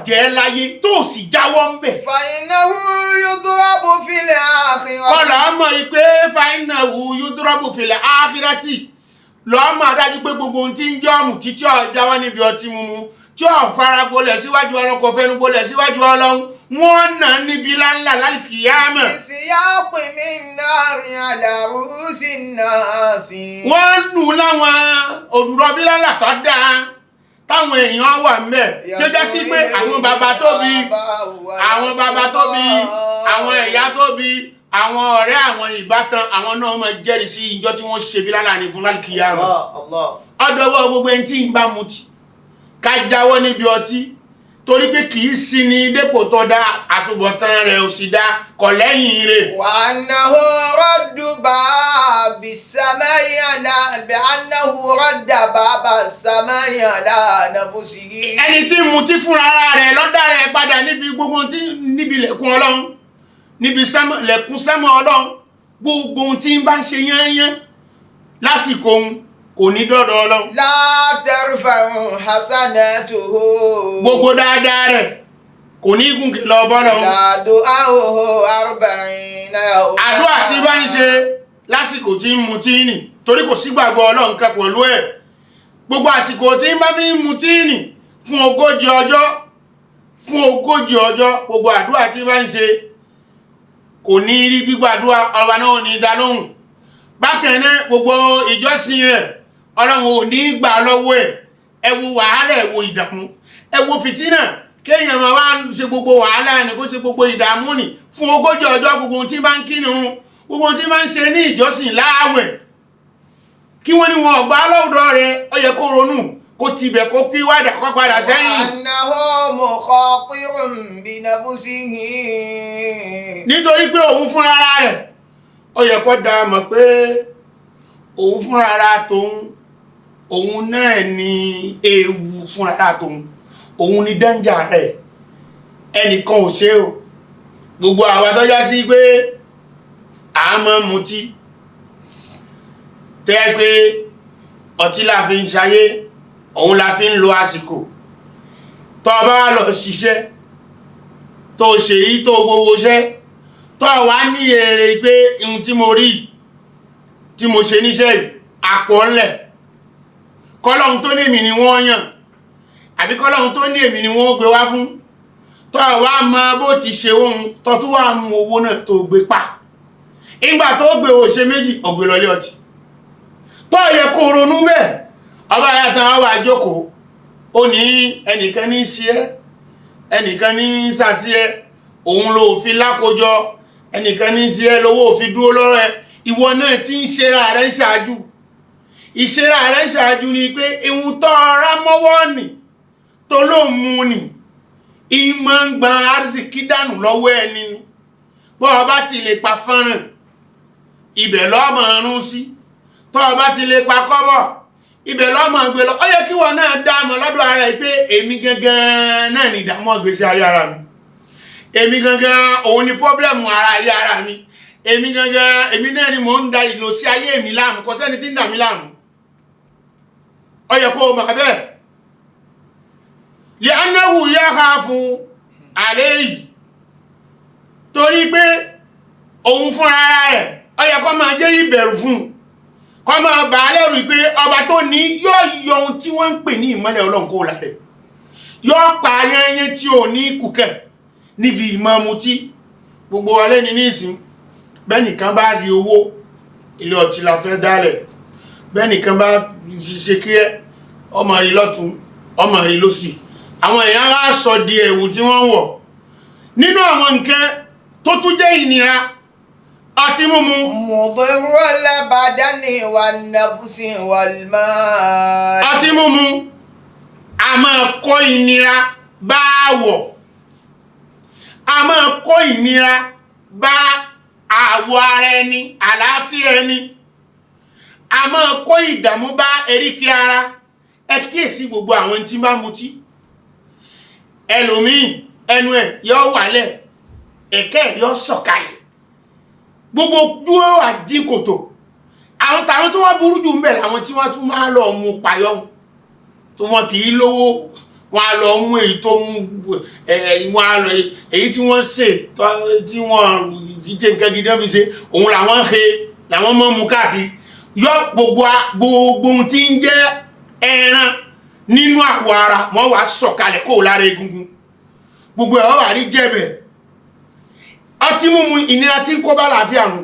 jẹ́ láyé tó sì jáwọ́ ń bẹ̀. فإنه يضرب في الآخرة. Kọ́lá ọmọ ìpé فإنه يضرب في الآخرة lọ́mọ adájú pé gbogbo ohun tí ń jẹ́ ọ̀mù títí ọ̀jáwọ́ níbi ọtí mímu tí ọ̀ fara gbolẹ̀ síwájú Ọlọ́run kò fẹ́nu gbolẹ̀ síwájú Ọlọ́run wọ́n nà níbi láńlá lálìkìyámà. السياق من نار على رؤوس الناس. Wọ́n lù láwọn òdùrọ̀bí lálà tó dáa táwọn èèyàn wà ńbẹ̀ tí ó já sí pé àwọn bàbá tó bí àwọn ẹ̀yà tó bí àwọn ọ̀rẹ́ àwọn ìbátan àwọn náà máa jẹ́rìí sí ìjọ tí wọ́n ṣe bí lálàní fún lálìkìyámà. Ọdọ̀wọ́ gbogbo ẹni tí ń bá mutí ká jáwọ́ níbi ọtí torí pé kì í sí ní dépò tó dá àtúbọ̀tán rẹ̀ ò sì dá kọ̀ lẹ́yìn rẹ̀. وأنه رد باب السماء على بأنه radda baba samai ala nafsihi. ẹni tí mutí fúnra rẹ̀ ló dá rẹ̀ padà níbi gbogbo tí níbi lẹ̀kùn Ọlọ́run níbi lẹ̀kùn sẹ́mọ̀ Ọlọ́run gbogbo tí ń bá ń ṣe yányán lásìkò òun kò ní dọ́dọ̀ Ọlọ́run. la tarfa'u hasanatuhu. gbogbo dáadáa rẹ̀ kò ní gùnkè lọ bọ́lọ́run. la du'ahu arba'ina yawma. àdúrà tí bá ń ṣe lásìkò tí ń mutí nì torí kò sí gbàgbọ́ Ọlọ́run kan pẹ̀lú ẹ̀ gbogbo àsìkò tí ń bá fi ń mutí nì fún 40 ọjọ́ gbogbo àdúrà tí bá ń ṣe kò ní rí gbígbàdúrà ọba náà ní dá lóhùn. bákan náà gbogbo ìjọsìn rẹ̀ Ọlọ́run ò ní gbà lọ́wọ́ ẹ̀. ẹ wo wàhálà ẹ wo ìdààmú ẹ wo fìtínà kéèyàn máa wá ṣe gbogbo wàhálà ni kó ṣe gbogbo ìdààmú ni fún 40 ọjọ́ gbogbo tí bá ń kírun gbogbo tí bá ń ṣe ní ìjọsìn láàwẹ̀ kí wọ́n ní wọn ọ̀gbá lọ́dọ̀ rẹ̀ ó yẹ kó ronú kó tibẹ̀ kó kí wádà kó padà sẹ́yìn. annahu mukhatirun bi nafsihi. nítorí pé òun fúnra rẹ̀ ó yẹ kó dá mọ̀ pé òun fúnra tóun òun náà ni ewu fúnra tóun òun ni dánjà rẹ̀ ẹnìkan ò ṣe o gbogbo àwa tó já sí pé a máa mutí tẹ́ pé ọtí la fi ń ṣayé òun la fi ń lo àsìkò tó bá lọ ṣiṣẹ́ tó ṣe yí tó gbogbo ṣẹ́ tó wá ní èrè pé ihun tí mo rí tí mo ṣe níṣẹ́ yìí àpọ̀ ńlẹ̀ kọ́lọ́hun tó ní èmi ni wọ́n yàn àbí kọ́lọ́hun tó ní èmi ni wọ́n gbé wá fún tó wá mọ bó ti ṣe ohun tó tún wá mú owó náà tó gbé pa ìgbà tó gbé ó ṣe méjì ọ̀gbẹ̀ lọlé ọtí tó yẹ kó ronú bẹ́ẹ̀ ọba yàtọ̀ wà jókòó ó ní ẹnìkan ní ṣe ẹ́ ẹnìkan ní sàtí ẹ́ òun ló fi lákòjọ ẹnìkan ní ṣe ẹ́ lówó fi dúró lọ́rọ̀ ẹ ìwọ náà tí ń ṣera rẹ̀ ṣáájú ìṣera rẹ̀ ṣáájú ni pé ihun tó ra mọ́wọ́ nì tó ló mú nì ìmọ̀ ń gba arzikí dànù lọ́wọ́ ẹni ni bọ́ ọba ti lè pa fọ́nrán ibẹ̀ lọ́mọ ọ̀run sí tọ́ ọba ti lè pa kọ́bọ̀ ibẹ̀ lọ́mọ gbé lọ ó yẹ kí wọ́n náà dámọ̀ lọ́dọ̀ ara ẹ̀ pé èmi gangan náà ní ìdààmú ìgbésí ayé ara mi èmi gangan òun ni pọ́blẹ́mù ara ayé ara mi èmi gangan èmi náà ni mò ń da ìlò sí ayé mi láàmú kò sẹ́ni tí ń dà mí láàmú ó yẹ kó o mọ̀ bẹ́ẹ̀ lè anáwù yá ha fún àlẹ́ yìí torí pé òun fúnra rẹ̀ ó yẹ kó máa jẹ́ ìbẹ̀rù fún kó máa bà á lẹ́rù pé ọba tó ní yóò yọ ohun tí wọ́n ń pè ní ìmọ́lẹ̀ Ọlọ́run kó lára rẹ̀ yóò pa ayẹyẹ tí ò ní kùkẹ́ níbi ìmọ̀mutí gbogbo wa lẹ́ni nísìn bẹ́nìkan bá rí owó ilé ọtí la fẹ́ dálẹ̀ bẹ́nìkan bá ṣe kíẹ́ ọmọ rí lọ́tún ọmọ rí lósì àwọn èèyàn á sọ di ẹ̀wù tí wọ́n wọ̀ nínú àwọn nǹkan tó tún jẹ́ ìnira ọtí mímu. mudirul badani wan nafsi wal mal. ọtí mímu a máa kó ìnira bá àwọ̀ a máa kó ìnira bá àwọ̀ ara ẹni àlàáfíà ẹni a máa kó ìdààmú bá eríkì ara ẹ kíyèsí gbogbo àwọn tí bá mutí ẹlòmíì ẹnu ẹ̀ yóò wálẹ̀ ẹ̀kẹ́ yóò sọ̀kalẹ̀ gbogbo dúró àdínkòtò àwọn tàwọn tó wá burú jù ń bẹ̀ láwọn tí wọ́n tún máa lọ mú payọ́ tó wọ́n kì í lówó wọ́n á lọ mú èyí tó mú wọ́n á lọ èyí tí wọ́n ṣe tí wọ́n jíjẹ nǹkan gidi fi ṣe òun làwọn ń he làwọn mọ́ mú káàkiri yọ gbogbo ohun tí ń jẹ́ ẹran nínú àwọ̀ ara wọ́n wá sọ̀kalẹ̀ kó lára egungun gbogbo ẹ̀ wọ́n wà rí jẹ́bẹ̀ ọtí mímu ìnira tí ń kó bá làáfíà mu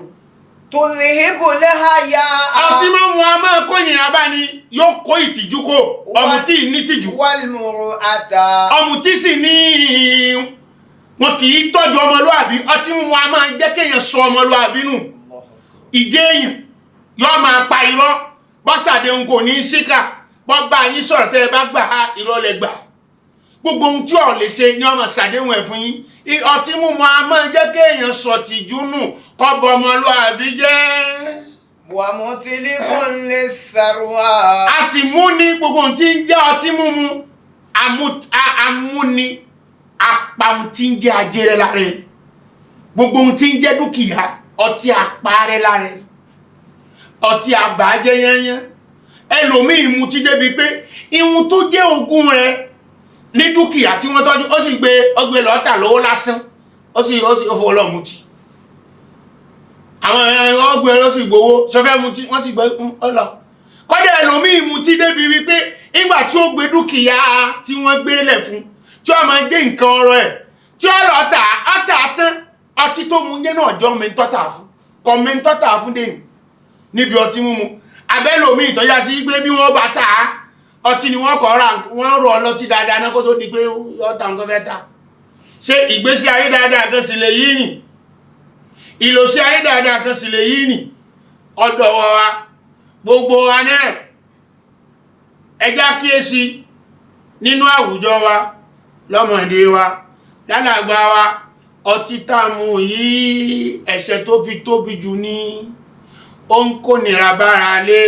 tùzìhìbù lẹ́hàyà. ọtí mímu a máa kó ìnira bá ní yóò kó ìtìjú kó ọ̀mùtí ní tìjú wàlmùrù àtà. ọ̀mùtí sì ní wọn kì í tọ́jú ọmọlúwàbí ọtí mímu a máa jẹ́ kéèyàn sọ ọmọlúwàbí nù ìjẹ́ èèyàn yóò máa pa irọ́ bọ́sàdéhùn kò ní í síkà bọ́ bá yín sọ̀rọ̀ tẹ́ ẹ bá gbà á irọ́ lẹ gbà gbogbo ohun tí ò lè ṣe ni ọmọ ṣàdéhùn ẹ̀ fún yín ọtí mímu a máa jẹ́ kéèyàn sọ tìjú nù kọ́ bọ ọmọlúwàbí jẹ́. wà mú متلف للثروة. a sì mú ní gbogbo ohun tí ń jẹ́ ọtí mímu amúni apá ohun tí ń jẹ́ ajẹ́rẹ́ lára ẹni gbogbo ohun tí ń jẹ́ dúkìá ọtí apárẹ́ lára ẹni ọtí àbájẹ́ yányán ẹlòmíì mutí débi pé ihun tó jẹ́ ogún rẹ̀ ní dúkìá tí wọ́n tọ́jú ó sì gbé ọgbẹ́ lọ́tà lówó lásán ó sì fowó lọ mutí àwọn ọgbẹ́ ló sì gbowó sọfẹ́ mutí wọ́n sì gbé ọlọ kọ́dẹ̀ ẹlòmíì mutí débi wípé ìgbà tí ó gbé dúkìá tí wọ́n gbé lẹ̀ fún tí ó máa gé nǹkan ọrọ̀ ẹ̀ tí ó lọ tà tán ọtí tó mu yẹn náà jọ mẹ́ńtọ́tà fún kọ́ mẹ́ńtọ́tà fún dènì níbi ọtí mímu abẹ́lòmíì ìtọ́já sí pé bí wọ́n bá tà ọtí ni wọ́n kọ́ ra wọ́n rọ ọlọ́tí dáadáa náà kó tó di pé ọ̀tá nǹkan fẹ́ ta ṣé ìgbésí ayé dáadáa kan sì lè yí nì ìlòsí ayé dáadáa kan sì lè yí nì ọ̀dọ̀ wa gbogbo wa náà ẹjá kíyèsí nínú àwùjọ wa lọ́mọdé wa lálàgbà wa ọtí táàmù yìí ẹ̀ṣẹ̀ tó fi tóbi jù ní ó ń kó nira bára lé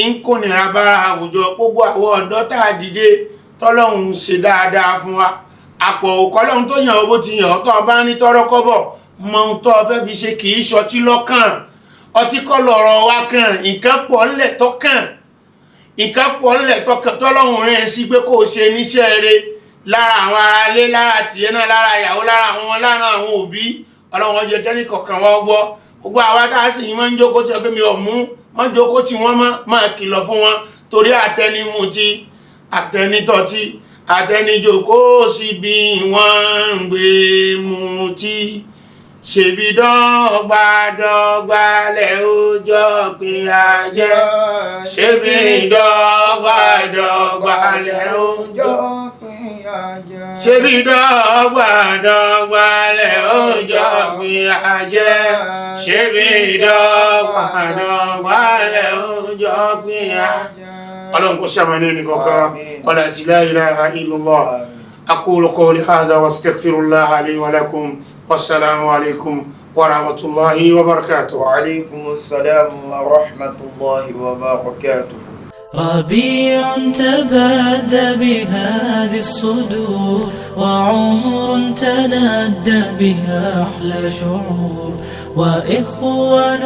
ń kó nira bára àwùjọ gbogbo àwọn ọ̀dọ́ tá a dìde tọ́lọ́hun ṣe dáadáa fún wa àpọ̀ òkọ́lọ́hun tó yàn ó bó ti yàn ọ́ tó bá ní tọ́rọ́ kọ́bọ̀ mọ ohun tó fẹ́ fi ṣe kì í ṣọtí lọ́kàn ọtí kọ́ lọ̀rọ̀ wa kàn nǹkan pọ̀ ńlẹ̀ tọ́kàn tọ́lọ́hun rẹ̀ sí pé kó o ṣe níṣẹ́ rẹ̀ lára àwọn aráalé lára tìyẹ́ náà lára ìyàwó lára àwọn lára àwọn òbí ọlọ́run jẹ́ tẹ́lẹ̀ kọ̀ọ̀kan wọ́n gbọ́ gbogbo àwa tá a sì yín máa ń jókòó tí ọgbẹ́ mi ò mú wọ́n jókòó tí wọ́n máa kìlọ̀ fún wọn torí àtẹnimutí àtẹnitọ́tí àtẹnijókòó sí bí wọ́n ń gbé mutí ṣebí dọ́gbadọ́gba lẹ̀ ó jọ pé ajẹ́ ṣebí dọ́gbadọ́gba lẹ̀ ó jọ pé ajẹ́ ṣebí dọ́gbadọ́gba lẹ̀ ó jọ pé ajẹ́ ṣebí dọ́gbadọ́gba lẹ̀ ó jọ pé ajẹ́. ọlọ́run kò ṣàmàlẹ́ nìkankan wala la ilaha illallah aqulu qawli hadha wastaghfirullah li wa lakum. والسلام عليكم ورحمة الله وبركاته. وعليكم السلام ورحمة الله وبركاته. ربيع تبادى بهذه الصدور وعمر تنادى بها أحلى شعور وإخوان